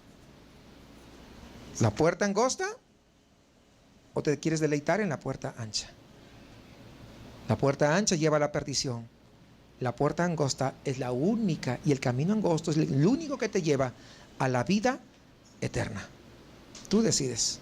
¿La puerta angosta? ¿O te quieres deleitar en la puerta ancha? La puerta ancha lleva a la perdición. La puerta angosta es la única, y el camino angosto es el único que te lleva a la vida eterna. Tú decides.